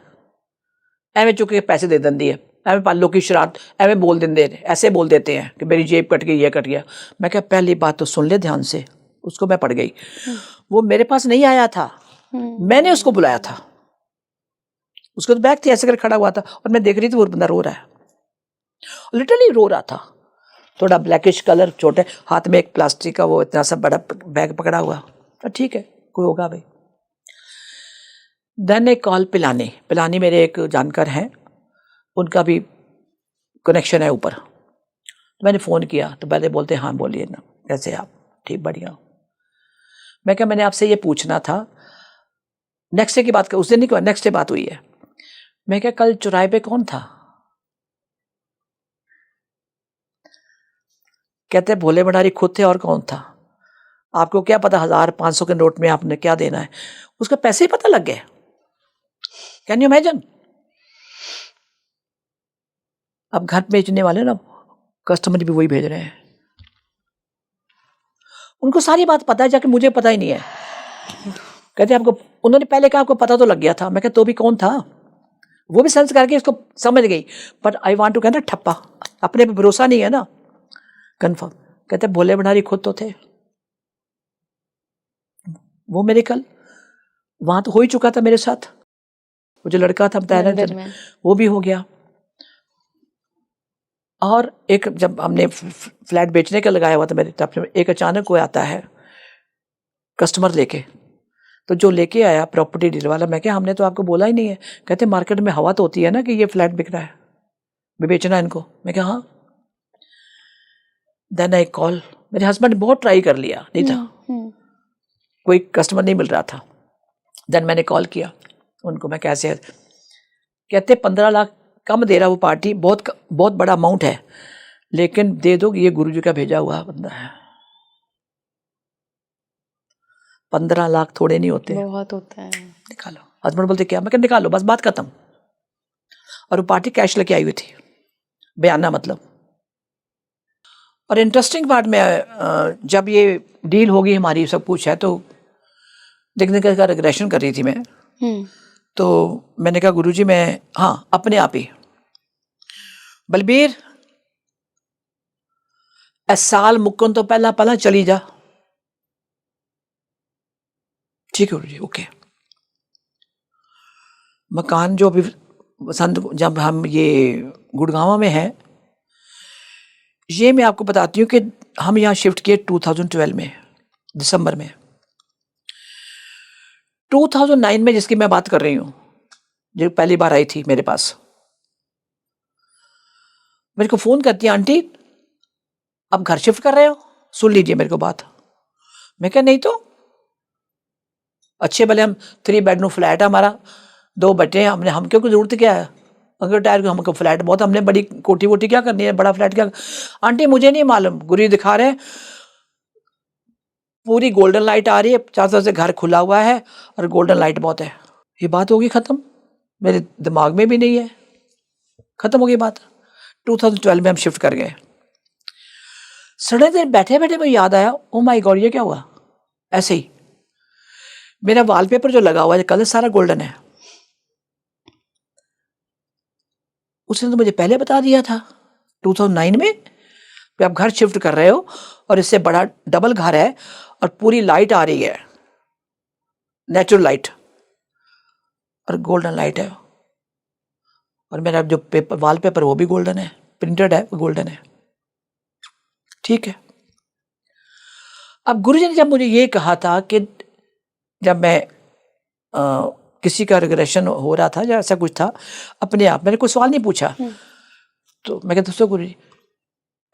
Speaker 2: एवं चुके पैसे दे देंदी है, एवं पालो की शरारत, एवं बोल देंगे, ऐसे बोल देते हैं कि मेरी जेब कट गई, ये कट गया। मैं क्या, पहली बात तो सुन ले ध्यान से। उसको मैं पड़ गई। वो मेरे पास नहीं आया था, मैंने उसको बुलाया था। उसको तो बैग थी, ऐसे कर खड़ा हुआ था, और मैं देख रही थी वो बंदा रो रहा है, लिटरली रो रहा था। थोड़ा ब्लैकिश कलर, छोटे हाथ में एक प्लास्टिक का वो इतना सा बड़ा बैग पकड़ा हुआ। तो ठीक है, कोई होगा भाई। देन एक कॉल पिलानी मेरे एक जानकार हैं, उनका भी कनेक्शन है ऊपर। तो मैंने फ़ोन किया तो पहले बोलते हाँ बोलिए ना, कैसे आप? ठीक, बढ़िया। मैं क्या, मैंने आपसे ये पूछना था, नेक्स्ट डे की बात कर, उस दिन नहीं, नेक्स्ट डे बात हुई है। मैं क्या, कल चौराहे पे कौन था? कहते भोले भंडारी खुद थे, और कौन था? आपको क्या पता 1000-500 के नोट में आपने क्या देना है? उसका पैसे ही पता लग गए। Can you imagine? अब घर बेचने वाले ना, कस्टमर भी वही भेज रहे हैं। उनको सारी बात पता है, जाके मुझे पता ही नहीं है। कहते आपको, उन्होंने पहले कहा आपको पता तो लग गया था। मैं कहता तो भी कौन था? वो भी सेंस करके इसको समझ गई, बट आई वांट टू कहना ठप्पा, अपने पे भरोसा नहीं है ना, कन्फर्म। कहते भोले भंडारी खुद तो थे। वो मेरे कल वहां तो हो ही चुका था मेरे साथ। वो जो लड़का था बताया, वो भी हो गया। और एक जब हमने फ्लैट बेचने का लगाया हुआ था मेरे तरफ से, एक अचानक कोई आता है कस्टमर लेके, तो जो लेके आया प्रॉपर्टी डीलर वाला, मैं क्या, हमने तो आपको बोला ही नहीं है। कहते मार्केट में हवा तो होती है ना कि ये फ्लैट बिक रहा है, बेचना है इनको। मैं क्या, हाँ। देन आई कॉल, मेरे हस्बैंड बहुत ट्राई कर लिया, नहीं था, कोई कस्टमर नहीं मिल रहा था। देन मैंने कॉल किया उनको, मैं कैसे है? कहते 15 लाख कम दे रहा वो पार्टी, बहुत बड़ा अमाउंट है, लेकिन दे दो, ये गुरुजी का भेजा हुआ बंदा है। 15 लाख थोड़े नहीं होते,
Speaker 1: बहुत होता है।
Speaker 2: निकालो। हस्बैंड बोलते क्या? मैं क्या, निकालो, बस बात खत्म। और वो पार्टी कैश लेके आई हुई थी, बयाना मतलब। और इंटरेस्टिंग पार्ट में, जब ये डील होगी हमारी, सब कुछ है, तो देखने का रिग्रेशन कर रही थी मैं। तो मैंने कहा गुरुजी मैं, हाँ, अपने आप ही, बलबीर ए साल मुक्कन तो पहला चली जा। ठीक है गुरुजी, ओके। मकान जो अभी बसंत, जब हम ये गुड़गांव में है, ये मैं आपको बताती हूँ कि हम यहाँ शिफ्ट किए 2012 में, दिसंबर में। 2009 में जिसकी मैं बात कर रही हूँ, जो पहली बार आई थी मेरे पास, मेरे को फ़ोन करती है, आंटी अब घर शिफ्ट कर रहे हो? सुन लीजिए मेरे को बात। मैं क्या, नहीं तो अच्छे भले हम 3 बेडरूम फ्लैट है हमारा, 2 बच्चे हैं, हम क्यों, जरूरत क्या है? अगर टायर को हमको फ्लैट बहुत, हमने बड़ी कोठी वोटी क्या करनी है, बड़ा फ्लैट क्या? आंटी मुझे नहीं मालूम, गुरु दिखा रहे हैं, पूरी गोल्डन लाइट आ रही है, चारों तरफ से घर खुला हुआ है और गोल्डन लाइट बहुत है। ये बात होगी खत्म, मेरे दिमाग में भी नहीं है, खत्म हो गई बात। 2012 में हम शिफ्ट कर गए। सडन देर बैठे बैठे मुझे याद आया, ओ माय गॉड, ये क्या हुआ? ऐसे ही मेरा वॉलपेपर जो लगा हुआ है कलर सारा गोल्डन है। उसने तो मुझे पहले बता दिया था 2009 में कि आप घर शिफ्ट कर रहे हो और इससे बड़ा डबल घर है और पूरी लाइट आ रही है, नेचुरल लाइट और गोल्डन लाइट है, और मेरा जो पेपर वॉलपेपर वो भी गोल्डन है, प्रिंटेड है, वो गोल्डन है। ठीक है। अब गुरुजी ने जब मुझे ये कहा था कि जब मैं किसी का रिग्रेशन हो रहा था या ऐसा कुछ था, अपने आप मैंने कोई सवाल नहीं पूछा, तो मैं कहता दोस्तों गुरुजी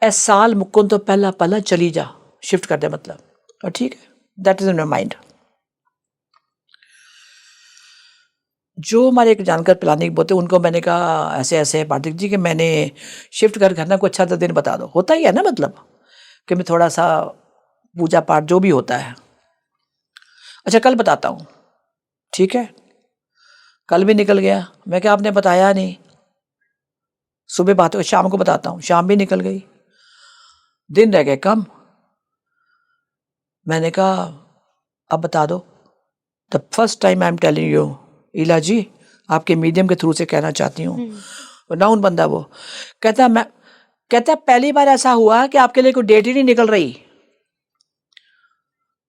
Speaker 2: ए साल मुक्कन तो पहला पहला चली जा, शिफ्ट कर दे मतलब, और ठीक है, that is in my mind. जो हमारे एक जानकार प्लानिंग बोलते उनको मैंने कहा ऐसे ऐसे पार्थिक जी कि मैंने शिफ्ट करना, कोई अच्छा सा दिन बता दो। होता ही है ना, मतलब कि मैं थोड़ा सा पूजा पाठ जो भी होता है, अच्छा कल बताता हूँ। ठीक है, कल भी निकल गया। मैं क्या आपने बताया नहीं, सुबह बात हो, शाम को बताता हूँ, शाम भी निकल गई, दिन रह गए कम। मैंने कहा अब बता दो। The first time I am telling you Ila ji, आपके मीडियम के थ्रू से कहना चाहती हूँ। नाउन बंदा वो कहता पहली बार ऐसा हुआ कि आपके लिए कोई डेट ही नहीं निकल रही,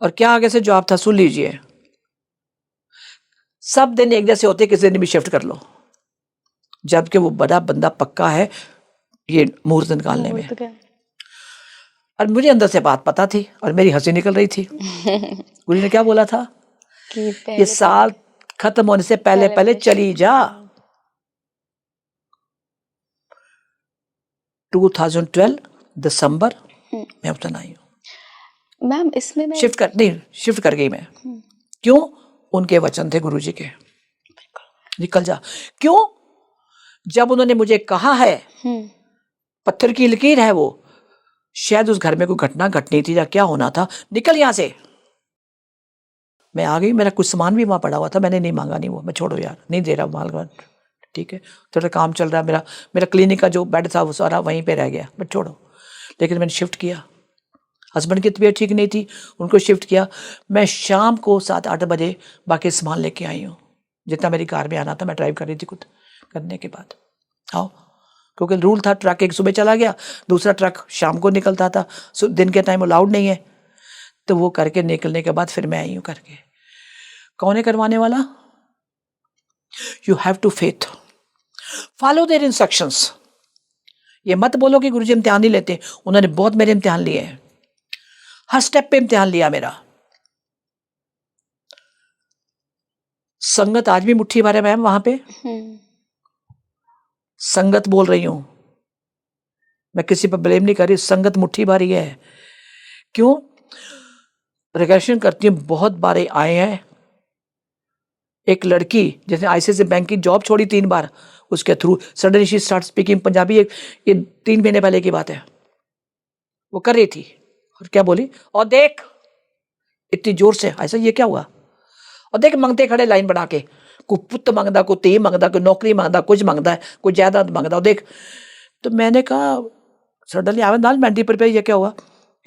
Speaker 2: और क्या आगे से जवाब था सुन लीजिए, सब दिन एक जैसे होते, किसी दिन भी शिफ्ट कर लो, जबकि वो बड़ा बंदा पक्का है ये मुहूर्त निकालने में। और मुझे अंदर से बात पता थी और मेरी हंसी निकल रही थी। गुरु ने क्या बोला था
Speaker 1: कि
Speaker 2: ये साल खत्म होने से पहले पहले चली जा। 2012 दिसंबर मैं उतना आई हूँ
Speaker 1: मैम। इसमें मैं
Speaker 2: शिफ्ट कर गई मैं। क्यों? उनके वचन थे गुरु जी के, निकल जा। क्यों? जब उन्होंने मुझे कहा है, पत्थर की लकीर है वो, शायद उस घर में कोई घटना घटनी थी या क्या होना था, निकल यहां से। मैं आ गई, मेरा कुछ सामान भी वहां पड़ा हुआ था, मैंने नहीं मांगा, नहीं वो मैं छोड़ो यार, नहीं दे रहा माल, ठीक है, थोड़ा काम चल रहा है, मेरा क्लिनिक का जो बेड था वो सारा वहीं पे रह गया, बट छोड़ो। लेकिन मैंने शिफ्ट किया, हस्बैंड की तबीयत ठीक नहीं थी, उनको शिफ्ट किया। मैं शाम को 7-8 बजे बाकी सामान लेके आई हूँ, जितना मेरी कार में आना था मैं ड्राइव कर रही थी खुद, करने के बाद आओ, क्योंकि रूल था ट्रक एक सुबह चला गया, दूसरा ट्रक शाम को निकलता था, दिन के टाइम अलाउड नहीं है, तो वो करके निकलने के बाद फिर मैं आई हूँ करके। कौन है करवाने वाला? You have to faith, follow their instructions. ये मत बोलो कि गुरुजी इम्तिहान नहीं लेते, उन्होंने बहुत मेरे इम्तिहान लिए हैं, हर स्टेप पे इम्तिहान लिया मेरा। संगत आज भी मुट्ठी भर है मैम, वहां पे संगत बोल रही हूं मैं, किसी पर ब्लेम नहीं कर रही, संगत मुट्ठी भरी है। क्यों? रिग्रेशन करती हूँ, बहुत बार आए हैं। एक लड़की जैसे आईसीआईसीआई बैंक की जॉब छोड़ी 3 बार, उसके through suddenly she start speaking Punjabi. ये 3 महीने पहले की बात है, वो कर रही थी और क्या बोली, और देख, इतनी जोर से, ऐसा ये क्या हुआ, और देख मंगते खड़े लाइन बना के, कोई पुत मंगदा, कोई धी मंगदा, कोई नौकरी मंगदा, कुछ मंगदा है, कोई जायदाद मंगदा, देख। तो मैंने कहा सडनली आवे नाल मेंटी पर, ये क्या हुआ?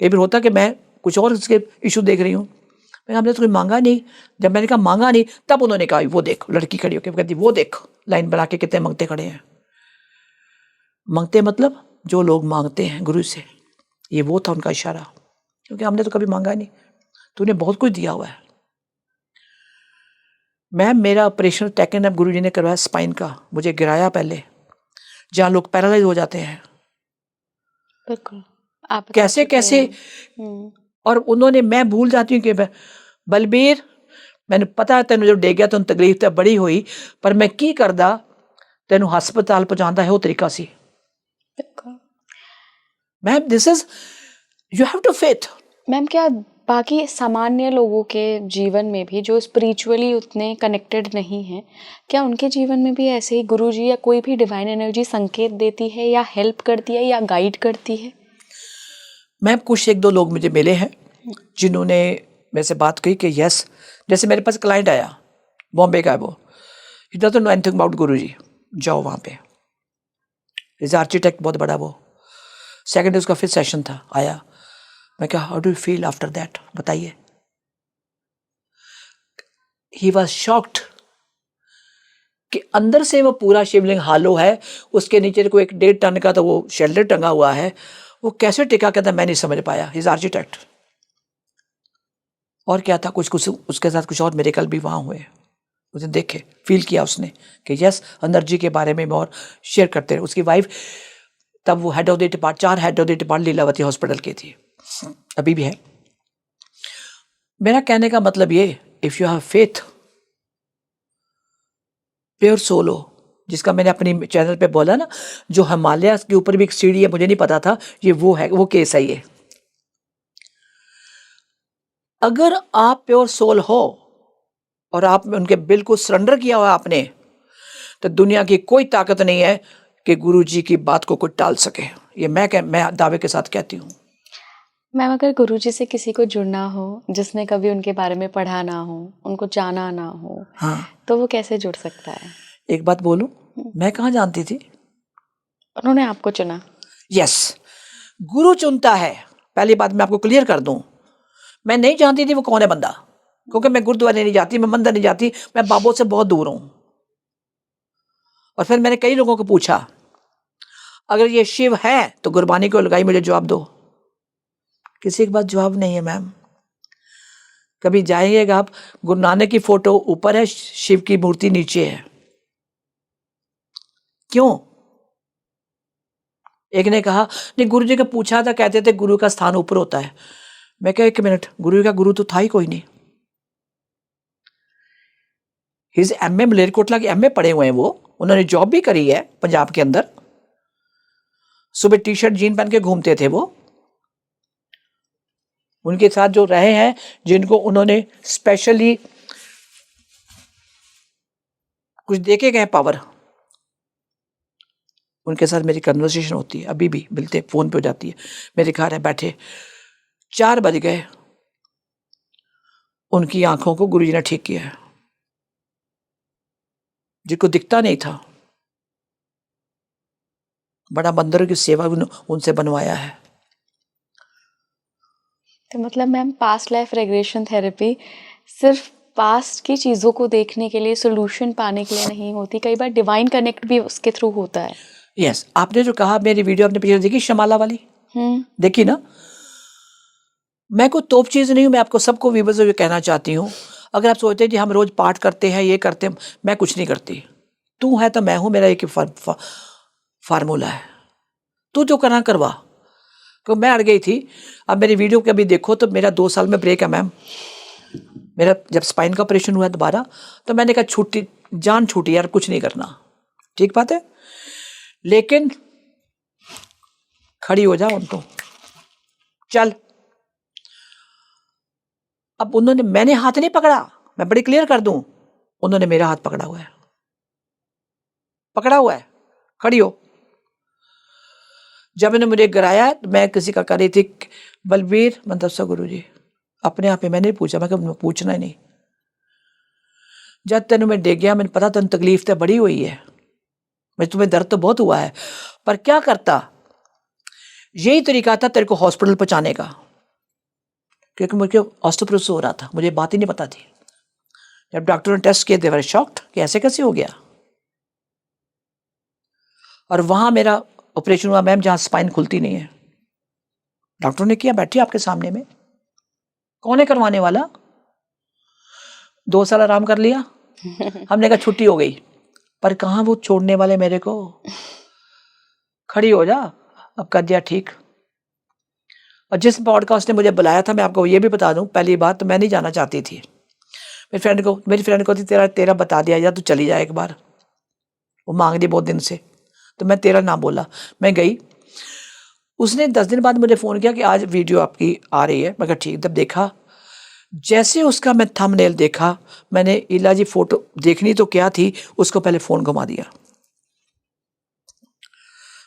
Speaker 2: ये भी होता कि मैं कुछ और इसके इशू देख रही हूँ। मैंने हमने तो कोई मांगा नहीं। जब मैंने कहा मांगा नहीं, तब उन्होंने कहा वो देख, लड़की खड़ी होकर कहती वो देख लाइन बना के कितने मंगते खड़े हैं। मंगते मतलब जो लोग मांगते हैं गुरु से, ये वो था उनका इशारा, क्योंकि हमने तो कभी मांगा नहीं, तूने बहुत कुछ दिया हुआ है। मैम मेरा ऑपरेशन टेकन अप गुरु जी ने करवाया स्पाइन का, मुझे गिराया पहले, जहाँ लोग पैरालाइज हो जाते हैं,
Speaker 1: बिल्कुल आप
Speaker 2: कैसे कैसे। और उन्होंने, मैं भूल जाती हूँ कि बलबीर मैंने पता है तेन जो डेग गया, तुम तकलीफ तो बड़ी हुई, पर मैं की करदा तेन हस्पताल पहुंचाता है वो तरीका सी। Ma'am this is, you have to faith.
Speaker 1: Ma'am क्या बाकी सामान्य लोगों के जीवन में भी जो स्पिरिचुअली उतने कनेक्टेड नहीं हैं, क्या उनके जीवन में भी ऐसे ही गुरुजी या कोई भी डिवाइन एनर्जी संकेत देती है या हेल्प करती है या गाइड करती है?
Speaker 2: मैम कुछ 1-2 लोग मुझे मिले हैं जिन्होंने मेरे से बात कही कि यस, जैसे मेरे पास क्लाइंट आया, बॉम्बे का है वो, he doesn't know anything about Guruji, जाओ वहाँ पे, इज आर्किटेक्ट बहुत बड़ा वो। सेकंड डे उसका फिर सेशन था, आया, मैं कहा how do you feel after that, बताइए। ही वॉज शॉक्ड कि अंदर से वो पूरा शिवलिंग हालो है, उसके नीचे को एक 1.5 टन का तो वो शेल्डर टंगा हुआ है, वो कैसे टिका, कहता मैं नहीं समझ पाया। His architect. और क्या था, कुछ कुछ उसके साथ कुछ और मिरेकल भी वहाँ हुए, उसने देखे, फील किया उसने कि यस, एनर्जी के बारे में और शेयर करते रहे। उसकी वाइफ तब वो head of the depart, 4 head of the depart Lilavati hospital की थी, अभी भी है। मेरा कहने का मतलब ये, if you have faith, pure soul हो, जिसका मैंने अपनी चैनल पे बोला ना, जो हिमालय के ऊपर भी एक सीढ़ी है, मुझे नहीं पता था ये वो है, वो केस है ये। अगर आप प्योर सोल हो और आप उनके बिल्कुल सरेंडर किया हुआ आपने, तो दुनिया की कोई ताकत नहीं है कि गुरु जी की बात को कोई टाल सके। ये मैं दावे के साथ कहती हूँ।
Speaker 1: मैम, अगर गुरुजी से किसी को जुड़ना हो, जिसने कभी उनके बारे में पढ़ा ना हो, उनको जाना ना हो,
Speaker 2: हाँ,
Speaker 1: तो वो कैसे जुड़ सकता है?
Speaker 2: एक बात बोलूं, मैं कहाँ जानती थी?
Speaker 1: उन्होंने आपको चुना।
Speaker 2: यस, गुरु चुनता है। पहली बात मैं आपको क्लियर कर दूं, मैं नहीं जानती थी वो कौन है बंदा, क्योंकि मैं गुरुद्वारे नहीं जाती, मैं मंदिर नहीं जाती, मैं बाबों से बहुत दूर हूं। और फिर मैंने कई लोगों को पूछा, अगर ये शिव है तो गुरबानी को लगाई, मुझे जवाब दो। किसी के पास जवाब नहीं है मैम। कभी जाइएगा आप, गुरु नानक की फोटो ऊपर है, शिव की मूर्ति नीचे है। क्यों? एक ने कहा नहीं, गुरु जी का पूछा था, कहते थे गुरु का स्थान ऊपर होता है। मैं कहा 1 मिनट, गुरु का गुरु तो था ही कोई नहीं। हिज एमए मलेरकोटला के एमए पढ़े हुए हैं वो, उन्होंने जॉब भी करी है पंजाब के अंदर। सुबह टी शर्ट जीन पहन के घूमते थे वो। उनके साथ जो रहे हैं, जिनको उन्होंने स्पेशली कुछ देके गए पावर, उनके साथ मेरी कन्वर्सेशन होती है, अभी भी मिलते, फोन पे हो जाती है। मेरे घर है बैठे, 4 बज गए, उनकी आंखों को गुरुजी ने ठीक किया है, जिनको दिखता नहीं था। बड़ा मंदिरों की सेवा उनसे बनवाया है।
Speaker 1: तो मतलब ma'am, past life regression therapy सिर्फ पास्ट की चीज़ों को देखने के लिए, सोल्यूशन पाने के लिए नहीं होती, कई बार डिवाइन कनेक्ट भी उसके थ्रू होता है।
Speaker 2: यस, आपने जो कहा, मेरी वीडियो आपने पीछे देखी शमाला वाली, देखी ना? मैं कोई तोप चीज नहीं हूं, मैं आपको सबको व्यूअर्स को कहना चाहती हूँ। अगर आप सोचते हैं कि हम रोज पाठ करते हैं, ये करते हैं, मैं कुछ नहीं करती। तू है तो मैं हूं, मेरा एक फार्मूला है, तू जो करना करवा। तो मैं अड़ गई थी। अब मेरी वीडियो के अभी देखो तो मेरा 2 साल में ब्रेक है मैम। मेरा जब स्पाइन का ऑपरेशन हुआ दोबारा, तो मैंने कहा छुट्टी, जान छूटी यार, कुछ नहीं करना, ठीक बात है, लेकिन खड़ी हो जाओ तो चल। अब उन्होंने, मैंने हाथ नहीं पकड़ा, मैं बड़ी क्लियर कर दूं, उन्होंने मेरा हाथ पकड़ा हुआ है, पकड़ा हुआ है, खड़ी हो। जब इन्होंने मुझे गिराया, मैं किसी का कर रही थी, बलबीर मंदसा गुरु जी, अपने आप ही मैंने पूछा, मैं कहा पूछना ही नहीं। जब तेन मैं डेग गया, मैंने पता तेन तकलीफ तो बड़ी हुई है, मैं तुम्हें दर्द तो बहुत हुआ है, पर क्या करता, यही तरीका था तेरे को हॉस्पिटल पहुंचाने का, क्योंकि मुझे ऑस्टियोपोरोसिस हो रहा था, मुझे बात ही नहीं पता थी। जब डॉक्टर ने टेस्ट किए, दे वर शॉक्ड कि ऐसे कैसे हो गया। और वहां मेरा ऑपरेशन हुआ मैम, जहां स्पाइन खुलती नहीं है। डॉक्टर ने किया, बैठी आपके सामने में, कौन है करवाने वाला? 2 साल आराम कर लिया। हमने कहा छुट्टी हो गई, पर कहाँ वो छोड़ने वाले मेरे को। खड़ी हो जा, अब कर दिया ठीक। और जिस पॉडकास्ट ने मुझे बुलाया था, मैं आपको ये भी बता दूं, पहली बात तो मैं नहीं जाना चाहती थी। मेरी फ्रेंड को थी, तेरा बता दिया जा, तू चली जाए एक बार, वो मांग रही बहुत दिन से, तो मैं तेरा नाम बोला, मैं गई। उसने 10 दिन बाद मुझे फ़ोन किया कि आज वीडियो आपकी आ रही है। मैं कहा ठीक। जब देखा, जैसे उसका मैं थंबनेल देखा, मैंने इला जी फोटो देखनी तो क्या थी, उसको पहले फ़ोन घुमा दिया।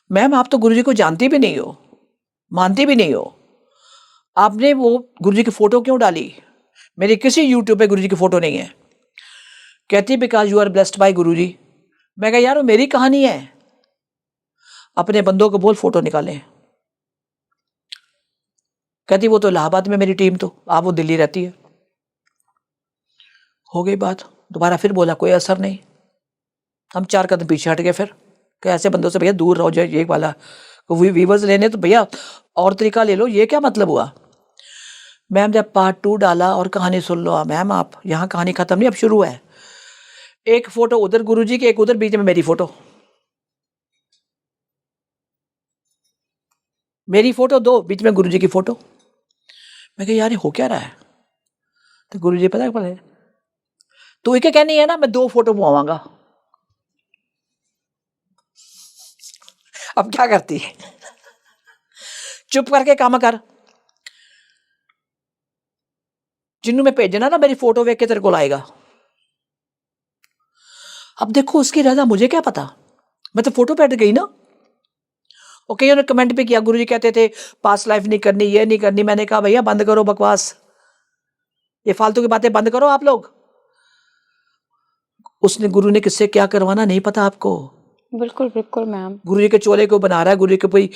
Speaker 2: मैम आप तो गुरुजी को जानती भी नहीं हो, मानती भी नहीं हो, आपने वो गुरुजी की फ़ोटो क्यों डाली? मेरी किसी यूट्यूब पे गुरुजी की फ़ोटो नहीं है। कहती because you are blessed by Guruji. मैं कहा यार वो मेरी कहानी है, अपने बंदों को बोल फोटो निकालें। कहती वो तो इलाहाबाद में मेरी टीम, तो आप वो दिल्ली रहती है। हो गई बात, दोबारा फिर बोला, कोई असर नहीं। हम 4 कदम पीछे हट गए फिर कि ऐसे बंदों से भैया दूर रहो, जो ये वाला व्यूवर्स लेने तो भैया और तरीका ले लो, ये क्या मतलब हुआ। मैम जब पार्ट 2 डाला और कहानी सुन लो मैम आप, यहाँ कहानी खत्म नहीं, अब शुरू है। एक फोटो उधर गुरुजी की, एक उधर, बीच में मेरी फोटो, मेरी फोटो 2, बीच में गुरुजी की फोटो। मैं कहा यार ये हो क्या रहा है। तो गुरुजी पता है तू एक कहनी है ना मैं 2 फोटो पवाऊंगा। अब क्या करती है, चुप करके काम कर, जिन्नू मैं भेजना ना मेरी फोटो वेख के तेरे को लाएगा। अब देखो उसकी रजा, मुझे क्या पता, मैं तो फोटो पे हट गई ना। और कईयों ने कमेंट भी किया, गुरुजी कहते थे पास्ट लाइफ नहीं करनी, ये नहीं करनी। मैंने कहा भैया बंद करो बकवास, ये फालतू की बातें बंद करो आप लोग। उसने गुरु ने किससे क्या करवाना नहीं पता आपको।
Speaker 1: बिल्कुल बिल्कुल मैम।
Speaker 2: गुरु जी के चोले को बना रहा है, गुरु जी के कोई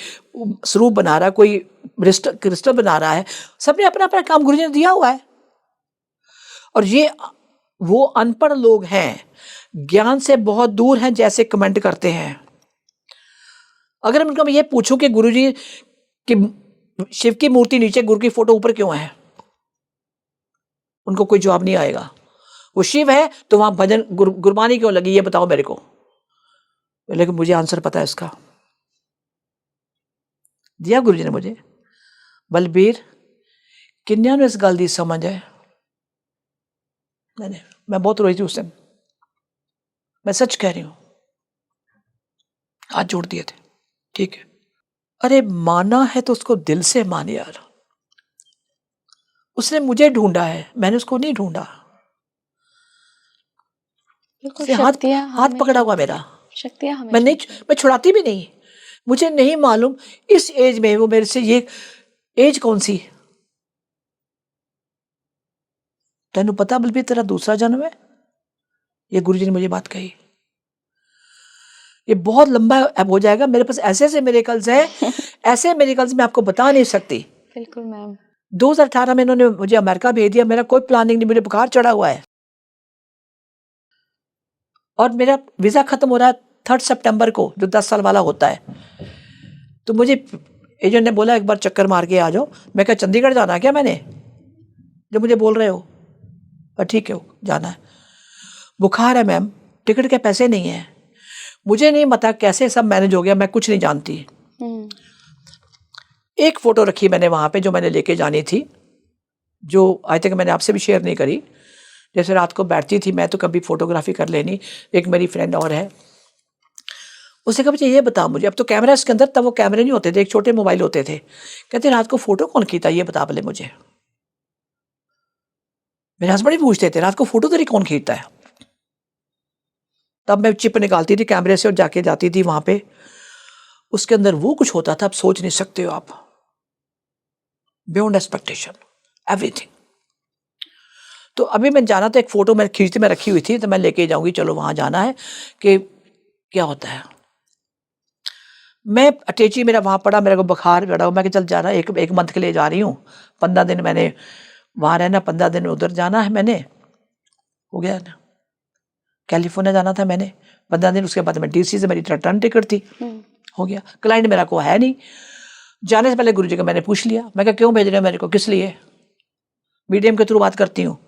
Speaker 2: स्वरूप बना रहा है, कोई क्रिस्टल बना रहा है, सबने अपना अपना काम गुरु जी ने दिया हुआ है। और ये वो अनपढ़ लोग हैं, ज्ञान से बहुत दूर हैं, जैसे कमेंट करते हैं। अगर मैं ये पूछूं कि गुरु जी कि शिव की मूर्ति नीचे, गुरु की फोटो ऊपर क्यों है, उनको कोई जवाब नहीं आएगा। वो शिव है तो वहां भजन गुरबानी क्यों लगी, ये बताओ मेरे को। लेकिन मुझे आंसर पता है इसका, दिया गुरु जी ने मुझे। बलबीर किन्या ने इस गल दी समझ है। मैं बहुत रोई थी उस दिन, मैं सच कह रही हूं, हाथ जोड़ दिए थे। ठीक है, अरे माना है तो उसको दिल से मान यार। उसने मुझे ढूंढा है, मैंने उसको नहीं ढूंढा। हाथ पकड़ा हुआ मेरा,
Speaker 1: शक्तियां हमें
Speaker 2: मैं छुड़ाती भी नहीं। मुझे नहीं मालूम इस एज में वो मेरे से, ये एज कौन सी, तेनू पता बल्कि तेरा दूसरा जन्म है। ये गुरुजी ने मुझे बात कही। ये बहुत लंबा अब हो जाएगा, मेरे पास ऐसे ऐसे मेरेकल्स हैं ऐसे मेरेकल्स मैं आपको बता नहीं सकती।
Speaker 1: बिल्कुल मैम।
Speaker 2: 2018 में इन्होंने मुझे अमेरिका भेज दिया, मेरा कोई प्लानिंग नहीं, मुझे बुखार चढ़ा हुआ है और मेरा वीजा खत्म हो रहा है 3 सितंबर को, जो 10 साल वाला होता है। तो मुझे एजेंट ने बोला एक बार चक्कर मार के आ जाओ। मैं क्या चंडीगढ़ जाना है क्या मैंने, जो मुझे बोल रहे हो। पर ठीक है जाना है, बुखार है मैम, टिकट के पैसे नहीं है, मुझे नहीं पता कैसे सब मैनेज हो गया, मैं कुछ नहीं जानती। एक फोटो रखी मैंने वहां पे जो मैंने लेके जानी थी, जो आज तक मैंने आपसे भी शेयर नहीं करी। जैसे रात को बैठती थी मैं तो कभी फोटोग्राफी कर लेनी, एक मेरी फ्रेंड और है, उसने कहा मुझे ये बता, मुझे अब तो कैमरा इसके अंदर, तब वो कैमरे नहीं होते थे, एक छोटे मोबाइल होते थे। कहते रात को फोटो कौन खींचता ये बता पहले मुझे। मेरे हस्बैंड भी पूछते थे रात को फोटो तेरी कौन खींचता है। तब मैं चिप निकालती थी कैमरे से और जाके जाती थी वहां पे, उसके अंदर वो कुछ होता था, आप सोच नहीं सकते हो आप, बियॉन्ड एक्सपेक्टेशन एवरीथिंग। तो अभी मैं जाना था, एक फोटो मैं खींचती मैं रखी हुई थी, तो मैं लेके जाऊंगी, चलो वहां जाना है कि क्या होता है। मैं अटैची मेरा वहां पड़ा, मेरे को बुखार चढ़ा, मैं चल जाना, एक मंथ के लिए जा रही हूँ, 15 दिन मैंने वहां रहना, 15 दिन उधर जाना है मैंने, हो गया ना। कैलिफोर्निया जाना था मैंने 15 दिन, उसके बाद मैं डीसी से मेरी रिटर्न टिकट थी, हो गया। क्लाइंट मेरा को है नहीं, जाने से पहले गुरुजी का मैंने पूछ लिया, मैं क्या क्यों भेज रहे हो मेरे को, किस लिए, मीडियम के थ्रू बात करती हूँ।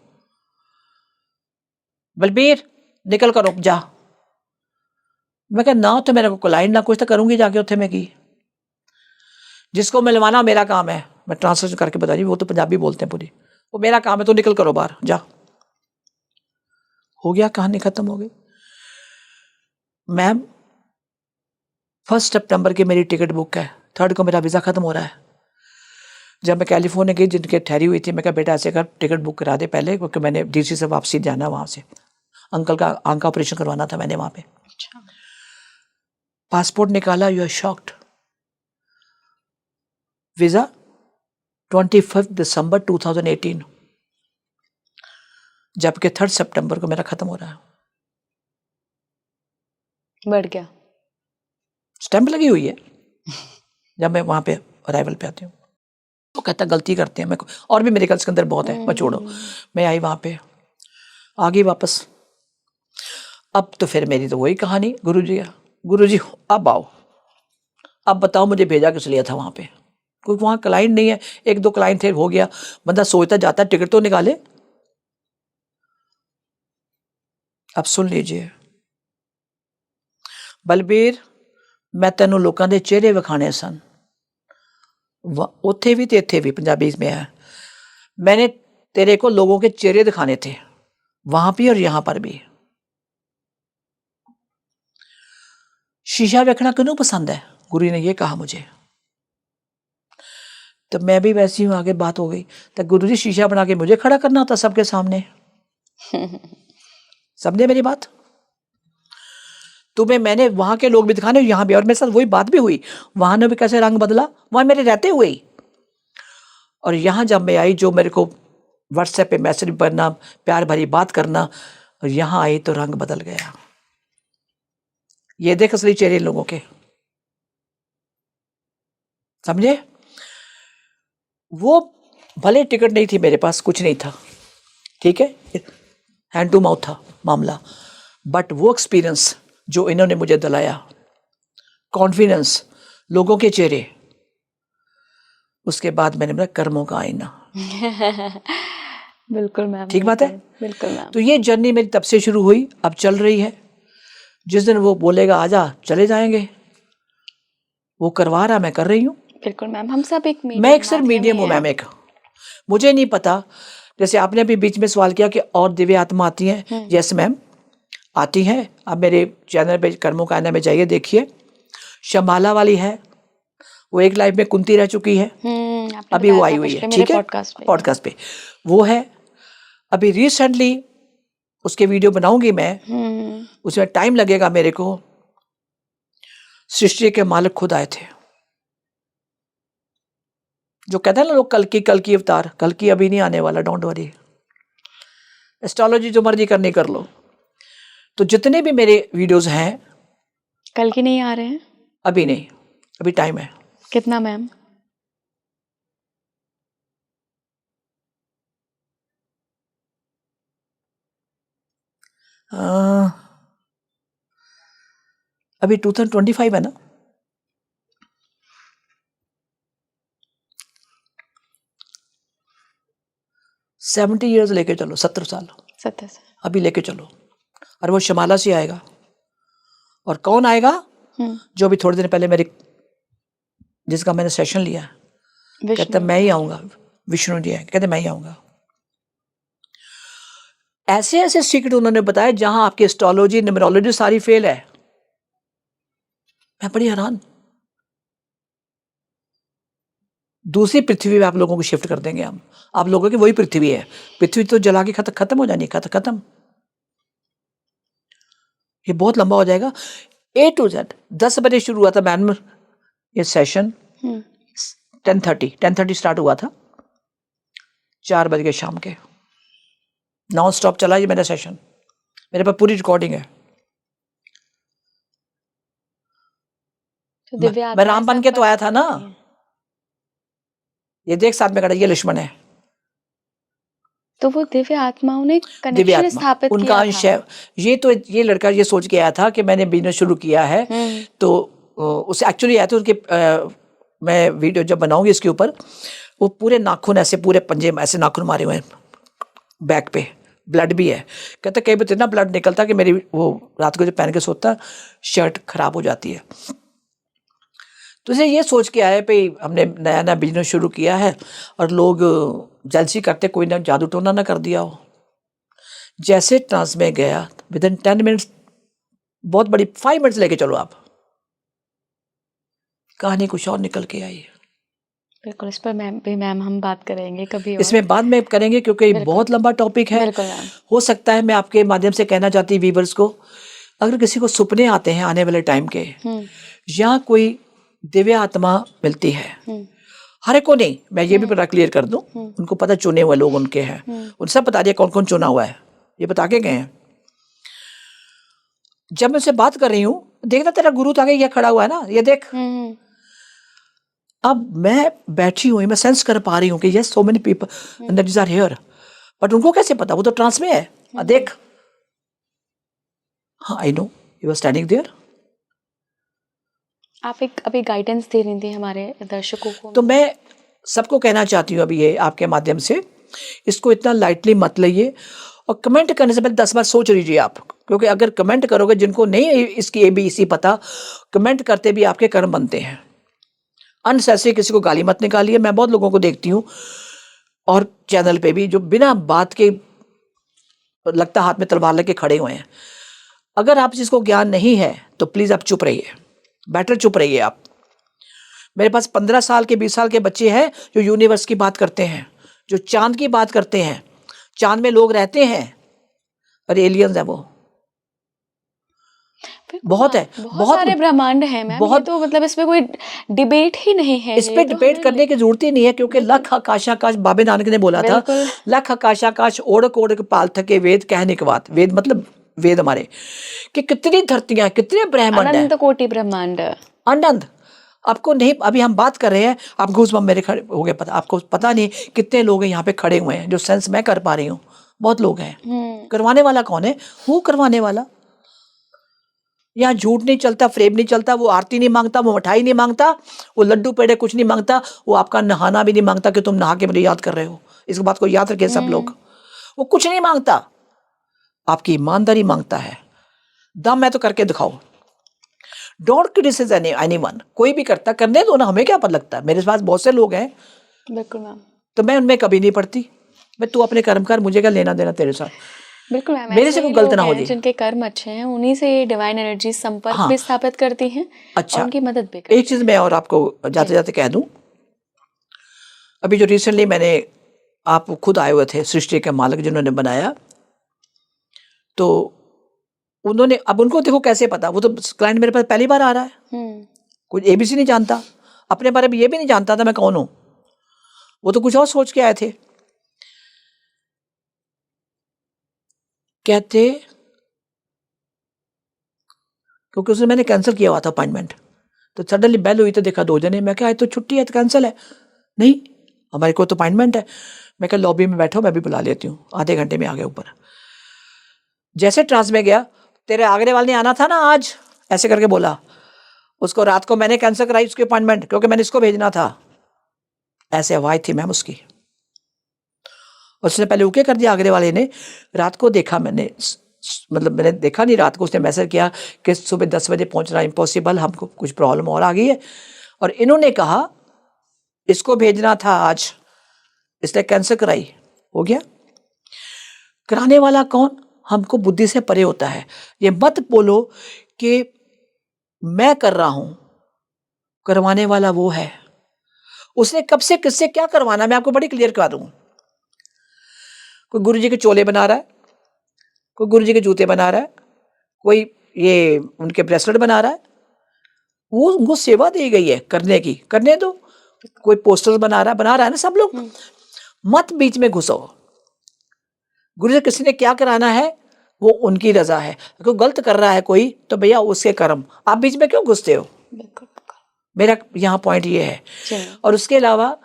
Speaker 2: बलबीर निकल कर रुक जा। मैं क्या ना तो मेरे को क्लाइंट ना कुछ तो करूंगी जाके उत्थे में की, जिसको मिलवाना मेरा काम है, मैं ट्रांसलेट करके बता रही, वो तो पंजाबी बोलते हैं पूरी, वो मेरा काम है, तो निकल करो बाहर जा। हो गया, कहानी खत्म हो गई। मैम 1 सितंबर की मेरी टिकट बुक है, 3 को मेरा वीज़ा खत्म हो रहा है। जब मैं कैलिफोर्निया गई, जिनके ठहरी हुई थी, मैं कहा बेटा ऐसे कर टिकट बुक करा दे पहले, क्योंकि मैंने डीसी से वापसी जाना, वहां से अंकल का आंख का ऑपरेशन करवाना था मैंने वहां पे।
Speaker 1: अच्छा।
Speaker 2: पासपोर्ट निकाला, यू आर शॉक्ड। वीजा 25 दिसंबर 2018, जबकि 3 सितंबर को मेरा खत्म हो रहा है।
Speaker 1: बढ़ गया,
Speaker 2: स्टैंप लगी हुई है। जब मैं वहां पे अराइवल पे आती हूँ, वो कहता गलती करते हैं, मैं और भी मेरे कल्स के अंदर बहुत है, मैं छोड़ो। मैं आई वहां पे, आ गई वापस। अब तो फिर मेरी तो वही कहानी, गुरुजी अब आओ, अब बताओ मुझे भेजा किस लिए था वहां पे, कोई वहां क्लाइंट नहीं है, एक दो क्लाइंट थे, हो गया, बंदा सोचता जाता है टिकट तो निकाले। अब सुन लीजिए बलबीर, मैं तेनों लोगों के चेहरे विखाने सन, उत्थे भी तो इत्थे भी, पंजाबी में है, मैंने तेरे को लोगों के चेहरे दिखाने थे वहां भी और यहां पर भी। शीशा देखना किन्हों पसंद है, गुरु ने ये कहा मुझे, तो मैं भी वैसी हूं, आगे बात हो गई, तो गुरु जी शीशा बना के मुझे खड़ा करना होता सबके सामने। समझे मेरी बात? तुम्हें मैंने वहां के लोग भी दिखाने, यहां भी, और मेरे साथ वही बात भी हुई, वहां ने भी कैसे रंग बदला, वहां मेरे रहते हुए ही, और यहां जब मैं आई, जो मेरे को व्हाट्सएप पे मैसेज करना, प्यार भरी बात करना, और यहां आई तो रंग बदल गया। ये देख असली चेहरे लोगों के, समझे? वो भले टिकट नहीं थी मेरे पास, कुछ नहीं था, ठीक है, हैंड टू माउथ था मामला, बट वो एक्सपीरियंस जो इन्होंने मुझे दिलाया, कॉन्फिडेंस, लोगों के चेहरे, उसके बाद मैंने बोला कर्मों का आईना।
Speaker 1: बिल्कुल मैम,
Speaker 2: ठीक बात है।
Speaker 1: बिल्कुल मैम।
Speaker 2: तो ये जर्नी मेरी तब से शुरू हुई, अब चल रही है। जिस दिन वो बोलेगा आजा, चले जाएंगे, वो करवा रहा, मैं कर रही हूँ।
Speaker 1: बिल्कुल मैम, हम सब एक
Speaker 2: मैं एक सिर्फ मीडियम हूँ मैम, एक, मुझे नहीं पता, जैसे आपने अभी बीच में सवाल किया कि और दिव्य आत्मा आती हैं, यस मैम आती हैं। आप मेरे चैनल पे कर्मों का आईना में जाइए, देखिए, शंबाला वाली है, वो एक लाइफ में कुंती रह चुकी है, अभी वो आई हुई है, ठीक है, पॉडकास्ट पे वो है। अभी रिसेंटली उसके वीडियो बनाऊंगी मैं, उसमें टाइम लगेगा मेरे को। सृष्टि के मालिक खुद आए थे, जो कहते हैं ना लोग, कल की अवतार, कल की अभी नहीं आने वाला, डोंट वरी, एस्ट्रोलॉजी जो मर्जी करनी कर लो। तो जितने भी मेरे वीडियोस हैं,
Speaker 1: कल की नहीं आ रहे हैं,
Speaker 2: अभी नहीं, अभी टाइम है।
Speaker 1: कितना मैम?
Speaker 2: अभी 2025 है ना, 70 ईयर्स लेके चलो, 70 साल अभी लेके चलो, और वो शमाला से आएगा। और कौन आएगा? जो अभी थोड़े दिन पहले मेरे, जिसका मैंने सेशन लिया, कहता मैं ही आऊंगा, विष्णु जी है, कहते मैं ही आऊंगा। ऐसे ऐसे सीक्रेट उन्होंने बताया जहां आपकी एस्ट्रोलॉजी, न्यूमरोलॉजी सारी फेल है। मैं बड़ी हैरान। दूसरी पृथ्वी पे आप लोगों को शिफ्ट कर देंगे हम, आप लोगों की वही पृथ्वी है, पृथ्वी तो जला के खत्म हो जानी, खत्म, ये बहुत लंबा हो जाएगा। A to Z 10 बजे शुरू हुआ था मैम ये सेशन, 10:30 स्टार्ट हुआ था, 4 बजे के शाम के, नॉन स्टॉप चला ये मेरा सेशन, मेरे पास पूरी रिकॉर्डिंग है।
Speaker 1: तो
Speaker 2: मैं राम बन के तो आया था ना, ये देख साथ में खड़ा, ये लक्ष्मण है,
Speaker 1: तो वो दिव्य आत्माओं ने कनेक्शन स्थापित किया,
Speaker 2: उनका अंश है। ये लड़का ये सोच के आया था कि मैंने बिजनेस शुरू किया है, तो उसे एक्चुअली आया था उनके, मैं वीडियो जब बनाऊंगी इसके ऊपर, वो पूरे नाखून ऐसे, पूरे पंजे में ऐसे नाखून मारे हुए हैं, बैक पे ब्लड भी है। कहते कई बार इतना ब्लड निकलता कि मेरी वो रात को जब पहन के सोता शर्ट खराब हो जाती है। तो इसे ये सोच के आया भाई हमने नया नया बिजनेस शुरू किया है और लोग जलसी करते, कोई ना जादू टोना ना कर दिया हो। जैसे ट्रांस में गया, विद इन 10 मिनट्स, बहुत बड़ी 5 मिनट्स लेके चलो आप, कहानी कुछ और निकल के आई।
Speaker 1: बिल्कुल, इस पर मैम हम बात करेंगे कभी और।
Speaker 2: इसमें बाद में करेंगे क्योंकि बहुत लंबा टॉपिक है। हो सकता है मैं आपके माध्यम से कहना चाहती हूँ व्यूअर्स को, अगर किसी को सपने आते हैं आने वाले टाइम के, या कोई दिव्य आत्मा मिलती है, हर एक को नहीं, मैं ये भी पता क्लियर कर दूं, उनको पता चुने हुए लोग उनके हैं, उन सब बता दिया कौन कौन चुना हुआ है, ये बता के गए हैं। जब मैं उससे बात कर रही हूँ, देखना तेरा गुरु तो आगे ये खड़ा हुआ है ना, ये देख। अब मैं बैठी हुई, मैं सेंस कर पा रही हूँ कि yes so many people energies are here, but उनको कैसे पता, वो तो ट्रांस में है। देख, हाँ, I know, he was standing there.
Speaker 1: आप एक अभी गाइडेंस दे रही थी हमारे दर्शकों को।
Speaker 2: तो मैं सबको कहना चाहती हूँ अभी ये आपके माध्यम से, इसको इतना लाइटली मत लइए, और कमेंट करने से पहले 10 बार सोच लीजिए आप, क्योंकि अगर कमेंट करोगे, जिनको नहीं इसकी ABC पता, कमेंट करते भी आपके कर्म बनते हैं। अनसेसरी किसी को गाली मत निकालिए। मैं बहुत लोगों को देखती हूँ और चैनल पे भी, जो बिना बात के लगता हाथ में तलवार लेके खड़े हुए हैं। अगर आप जिसको ज्ञान नहीं है तो प्लीज आप चुप रहिए, बेटर चुप रहिए आप। मेरे पास 15 साल के 20 साल के बच्चे हैं जो यूनिवर्स की बात करते हैं, जो चांद की बात करते हैं, चांद में लोग रहते हैं और एलियंस है वो। बहुत है,
Speaker 1: बहुत सारे ब्रह्मांड हैं मैम, ये तो मतलब इसमें कोई डिबेट ही नहीं है।
Speaker 2: इस पे डिबेट करने की जरूरत ही नहीं है, क्योंकि लख आकाशाकाश, बाबे नानक ने बोला था, लख आकाशाकाश ओढ़क ओढ़क पाल थके वेद कहने की बात। वेद मतलब वेद हमारे, कि कितनी धरतियां, कितने ब्रह्मांड है,
Speaker 1: अनंत कोटि ब्रह्मांड,
Speaker 2: अनंत। आपको नहीं, अभी हम बात कर रहे हैं, आप गूज़बम्प मेरे खड़े हो गए, पता आपको पता नहीं कितने लोग हैं यहाँ पे खड़े हुए हैं, जो सेंस मैं कर पा रही हूँ। बहुत लोग हैं। करवाने वाला कौन है? वो करवाने वाला। यहाँ झूठ नहीं चलता, फ्रेब नहीं चलता, वो आरती नहीं मांगता, वो मिठाई नहीं मांगता, वो लड्डू पेड़े कुछ नहीं मांगता, वो आपका नहाना भी नहीं मांगता कि तुम नहा के मुझे याद कर रहे हो। इस बात को याद रखें सब लोग, वो कुछ नहीं मांगता, आपकी ईमानदारी मांगता है। दम है तो करके दिखाओ। Don't criticise anyone. कोई भी करता, करने दो ना, हमें क्या पता लगता है। मेरे पास बहुत से लोग हैं,
Speaker 1: बिल्कुल मैम,
Speaker 2: तो मैं उनमें कभी नहीं पड़ती। मैं, तू अपने कर्म कर, मुझे क्या लेना देना तेरे साथ।
Speaker 1: बिल्कुल मैम,
Speaker 2: मेरे से कोई गलत ना हो जाए।
Speaker 1: जिनके कर्म अच्छे हैं उन्हीं से डिवाइन एनर्जी संपर्क
Speaker 2: हाँ,
Speaker 1: भी स्थापित करती हैं।
Speaker 2: अच्छा,
Speaker 1: और उनकी मदद भी करती
Speaker 2: एक चीज मैं और आपको जाते जाते कह दूं, अभी जो रिसेंटली मैंने, आप खुद आए हुए थे, सृष्टि के मालिक जिन्होंने बनाया, तो उन्होंने, अब उनको देखो कैसे पता, वो तो क्लाइंट मेरे पास पहली बार आ रहा है, कुछ ABC नहीं जानता, अपने बारे में ये भी नहीं जानता था मैं कौन हूं। वो तो कुछ और सोच के आए थे। कहते, क्योंकि उसने मैंने कैंसिल किया हुआ था अपॉइंटमेंट, तो सडनली बेल हुई तो देखा 2 जने। मैं क्या, तो छुट्टी है तो कैंसिल है? नहीं, हमारे को तो अपॉइंटमेंट है। मैं क्या, लॉबी में बैठो, मैं भी बुला लेती हूँ। आधे घंटे में आ गए ऊपर। जैसे ट्रांस में गया, तेरे आगरे वाले ने आना था ना आज, ऐसे करके बोला। उसको रात को मैंने कैंसिल कराई उसकी अपॉइंटमेंट, क्योंकि मैंने इसको भेजना था। ऐसे आवाज थी मैम उसकी। उसने पहले ओके कर दिया आगरे वाले ने। रात को देखा मैंने, मतलब मैंने देखा नहीं, रात को उसने मैसेज किया कि सुबह 10 बजे पहुंचना इम्पॉसिबल, हमको कुछ प्रॉब्लम और आ गई है। और इन्होंने कहा इसको भेजना था आज, इसलिए कैंसिल कराई। हो गया। कराने वाला कौन? हमको बुद्धि से परे होता है। ये मत बोलो कि मैं कर रहा हूं, करवाने वाला वो है। उसने कब से किससे क्या करवाना, मैं आपको बड़ी क्लियर करा दूं। कोई गुरुजी के चोले बना रहा है, कोई गुरुजी के जूते बना रहा है, कोई ये उनके ब्रेसलेट बना रहा है, वो उनको सेवा दी गई है करने की, करने दो। कोई पोस्टर बना रहा है ना सब लोग। मत बीच में घुसो। गुरु जी किसी ने क्या कराना है वो उनकी रजा है। अगर गलत कर रहा है कोई तो भैया उसके कर्म, आप बीच में क्यों घुसते हो? मेरा यहाँ पॉइंट ये है। और उसके अलावा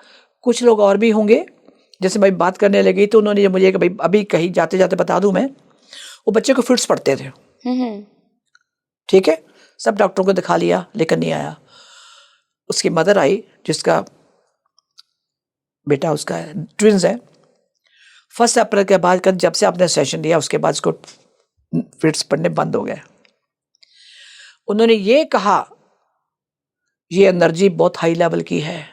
Speaker 2: कुछ लोग और भी होंगे, जैसे मैं बात करने लगी तो उन्होंने मुझे भाई अभी कहीं जाते जाते बता दूं मैं, वो बच्चे को फिट्स पड़ते थे, ठीक है, सब डॉक्टरों को दिखा लिया लेकिन नहीं आया। उसकी मदर आई, जिसका बेटा उसका ट्विंस है। 1 अप्रैल के बाद जब से आपने सेशन लिया उसके बाद उसको फिट्स पड़ने बंद हो गए। उन्होंने ये कहा ये एनर्जी बहुत हाई लेवल की है।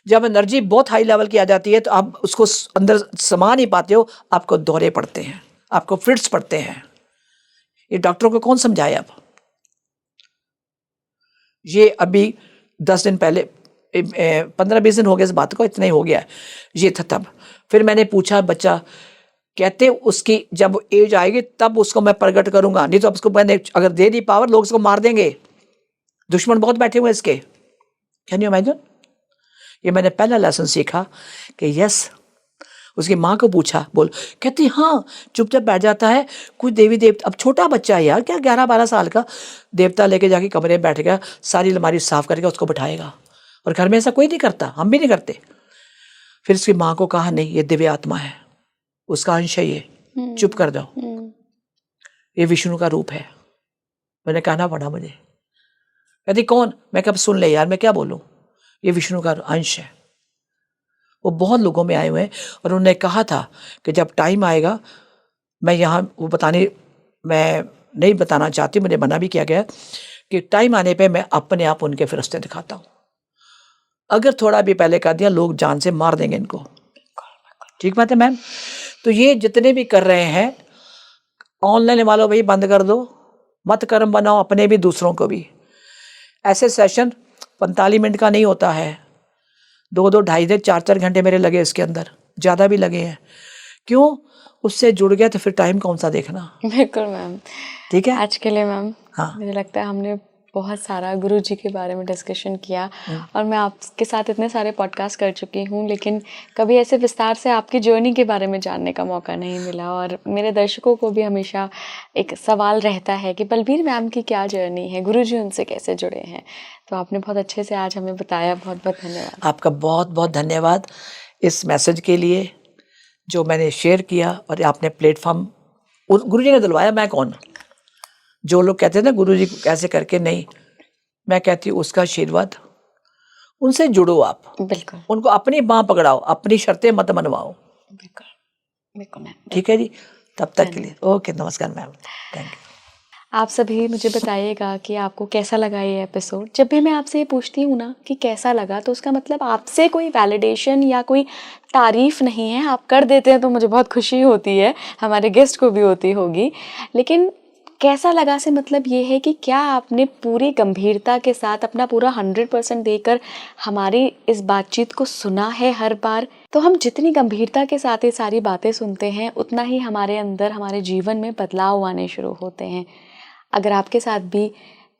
Speaker 2: जब एनर्जी बहुत हाई लेवल की आ जाती है तो आप उसको अंदर समा नहीं पाते हो, आपको दौरे पड़ते हैं, आपको फिट्स पड़ते हैं। ये डॉक्टरों को कौन समझाए? अब ये अभी 10 दिन पहले, 15-20 दिन हो गए इस बात को, इतना ही हो गया ये था तब। फिर मैंने पूछा, बच्चा कहते उसकी जब एज आएगी तब उसको मैं प्रकट करूंगा, नहीं तो अब उसको मैंने अगर दे दी पावर, लोग उसको मार देंगे, दुश्मन बहुत बैठे हुए इसके। Can you imagine? ये मैंने पहला लेसन सीखा कि यस। उसकी माँ को पूछा, बोल, कहती हाँ, चुपचाप बैठ जाता है। कुछ देवी देवता, अब छोटा बच्चा है यार, क्या 11-12 साल का, देवता लेके जाके कमरे में बैठेगा, सारी अलमारी साफ करके उसको बैठाएगा। और घर में ऐसा कोई नहीं करता, हम भी नहीं करते। फिर उसकी माँ को कहा नहीं, ये दिव्य आत्मा है, उसका अंश है, ये चुप कर जाओ, ये विष्णु का रूप है। मैंने कहना पड़ा मुझे। कहती कौन? मैं कब सुन ले यार, मैं क्या बोलूं, ये विष्णु का अंश है। वो बहुत लोगों में आए हुए हैं और उन्होंने कहा था कि जब टाइम आएगा, मैं यहाँ वो बताने, मैं नहीं बताना चाहती, मुझे मना भी किया गया कि टाइम आने पे मैं अपने आप उनके फिरस्ते दिखाता हूँ। अगर थोड़ा भी पहले कर दिया, लोग जान से मार देंगे इनको। ठीक बात है मैम। तो ये जितने भी कर रहे हैं, ऑनलाइन वालों भाई बंद कर दो, मत कर्म बनाओ अपने भी दूसरों को भी। ऐसे सेशन 45 मिनट का नहीं होता है, 2-2, 2.5 4-4 घंटे मेरे लगे इसके अंदर, ज़्यादा भी लगे हैं। क्यों? उससे जुड़ गया तो फिर टाइम कौन सा देखना।
Speaker 1: बिल्कुल मैम।
Speaker 2: ठीक है,
Speaker 1: आज के लिए मैम
Speaker 2: हाँ।
Speaker 1: मुझे लगता है हमने बहुत सारा गुरुजी के बारे में डिस्कशन किया और मैं आपके साथ इतने सारे पॉडकास्ट कर चुकी हूँ, लेकिन कभी ऐसे विस्तार से आपकी जर्नी के बारे में जानने का मौका नहीं मिला। और मेरे दर्शकों को भी हमेशा एक सवाल रहता है कि बलबीर मैम की क्या जर्नी है, गुरुजी उनसे कैसे जुड़े हैं। तो आपने बहुत अच्छे से आज हमें बताया, बहुत बहुत धन्यवाद।
Speaker 2: आपका बहुत बहुत धन्यवाद इस मैसेज के लिए जो मैंने शेयर किया, और आपने प्लेटफॉर्म गुरुजी ने दिलवाया। मैं कौन? जो लोग कहते हैं ना गुरुजी को कैसे करके, नहीं, मैं कहती हूँ उसका आशीर्वाद, उनसे जुड़ो आप,
Speaker 1: बिल्कुल
Speaker 2: उनको अपनी बाँह पकड़ाओ, अपनी शर्तें मत मनवाओ।
Speaker 1: बिल्कुल बिल्कुल मैम।
Speaker 2: ठीक है जी, तब तक के लिए ओके, नमस्कार मैम, थैंक यू।
Speaker 1: आप सभी मुझे बताइएगा कि आपको कैसा लगा ये एपिसोड। जब भी मैं आपसे ये पूछती हूँ ना कि कैसा लगा, तो उसका मतलब आपसे कोई वैलिडेशन या कोई तारीफ़ नहीं है। आप कर देते हैं तो मुझे बहुत खुशी होती है, हमारे गेस्ट को भी होती होगी। लेकिन कैसा लगा से मतलब ये है कि क्या आपने पूरी गंभीरता के साथ अपना पूरा 100% देकर हमारी इस बातचीत को सुना है हर बार। तो हम जितनी गंभीरता के साथ ये सारी बातें सुनते हैं, उतना ही हमारे अंदर, हमारे जीवन में बदलाव आने शुरू होते हैं। अगर आपके साथ भी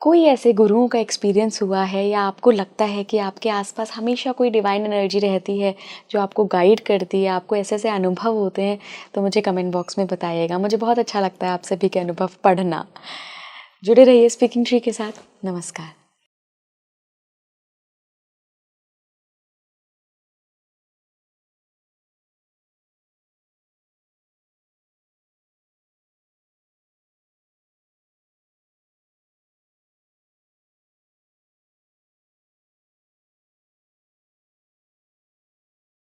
Speaker 1: कोई ऐसे गुरुओं का एक्सपीरियंस हुआ है, या आपको लगता है कि आपके आसपास हमेशा कोई डिवाइन एनर्जी रहती है जो आपको गाइड करती है, आपको ऐसे ऐसे अनुभव होते हैं, तो मुझे कमेंट बॉक्स में बताइएगा। मुझे बहुत अच्छा लगता है आप सभी के अनुभव पढ़ना। जुड़े रहिए स्पीकिंग ट्री के साथ। नमस्कार।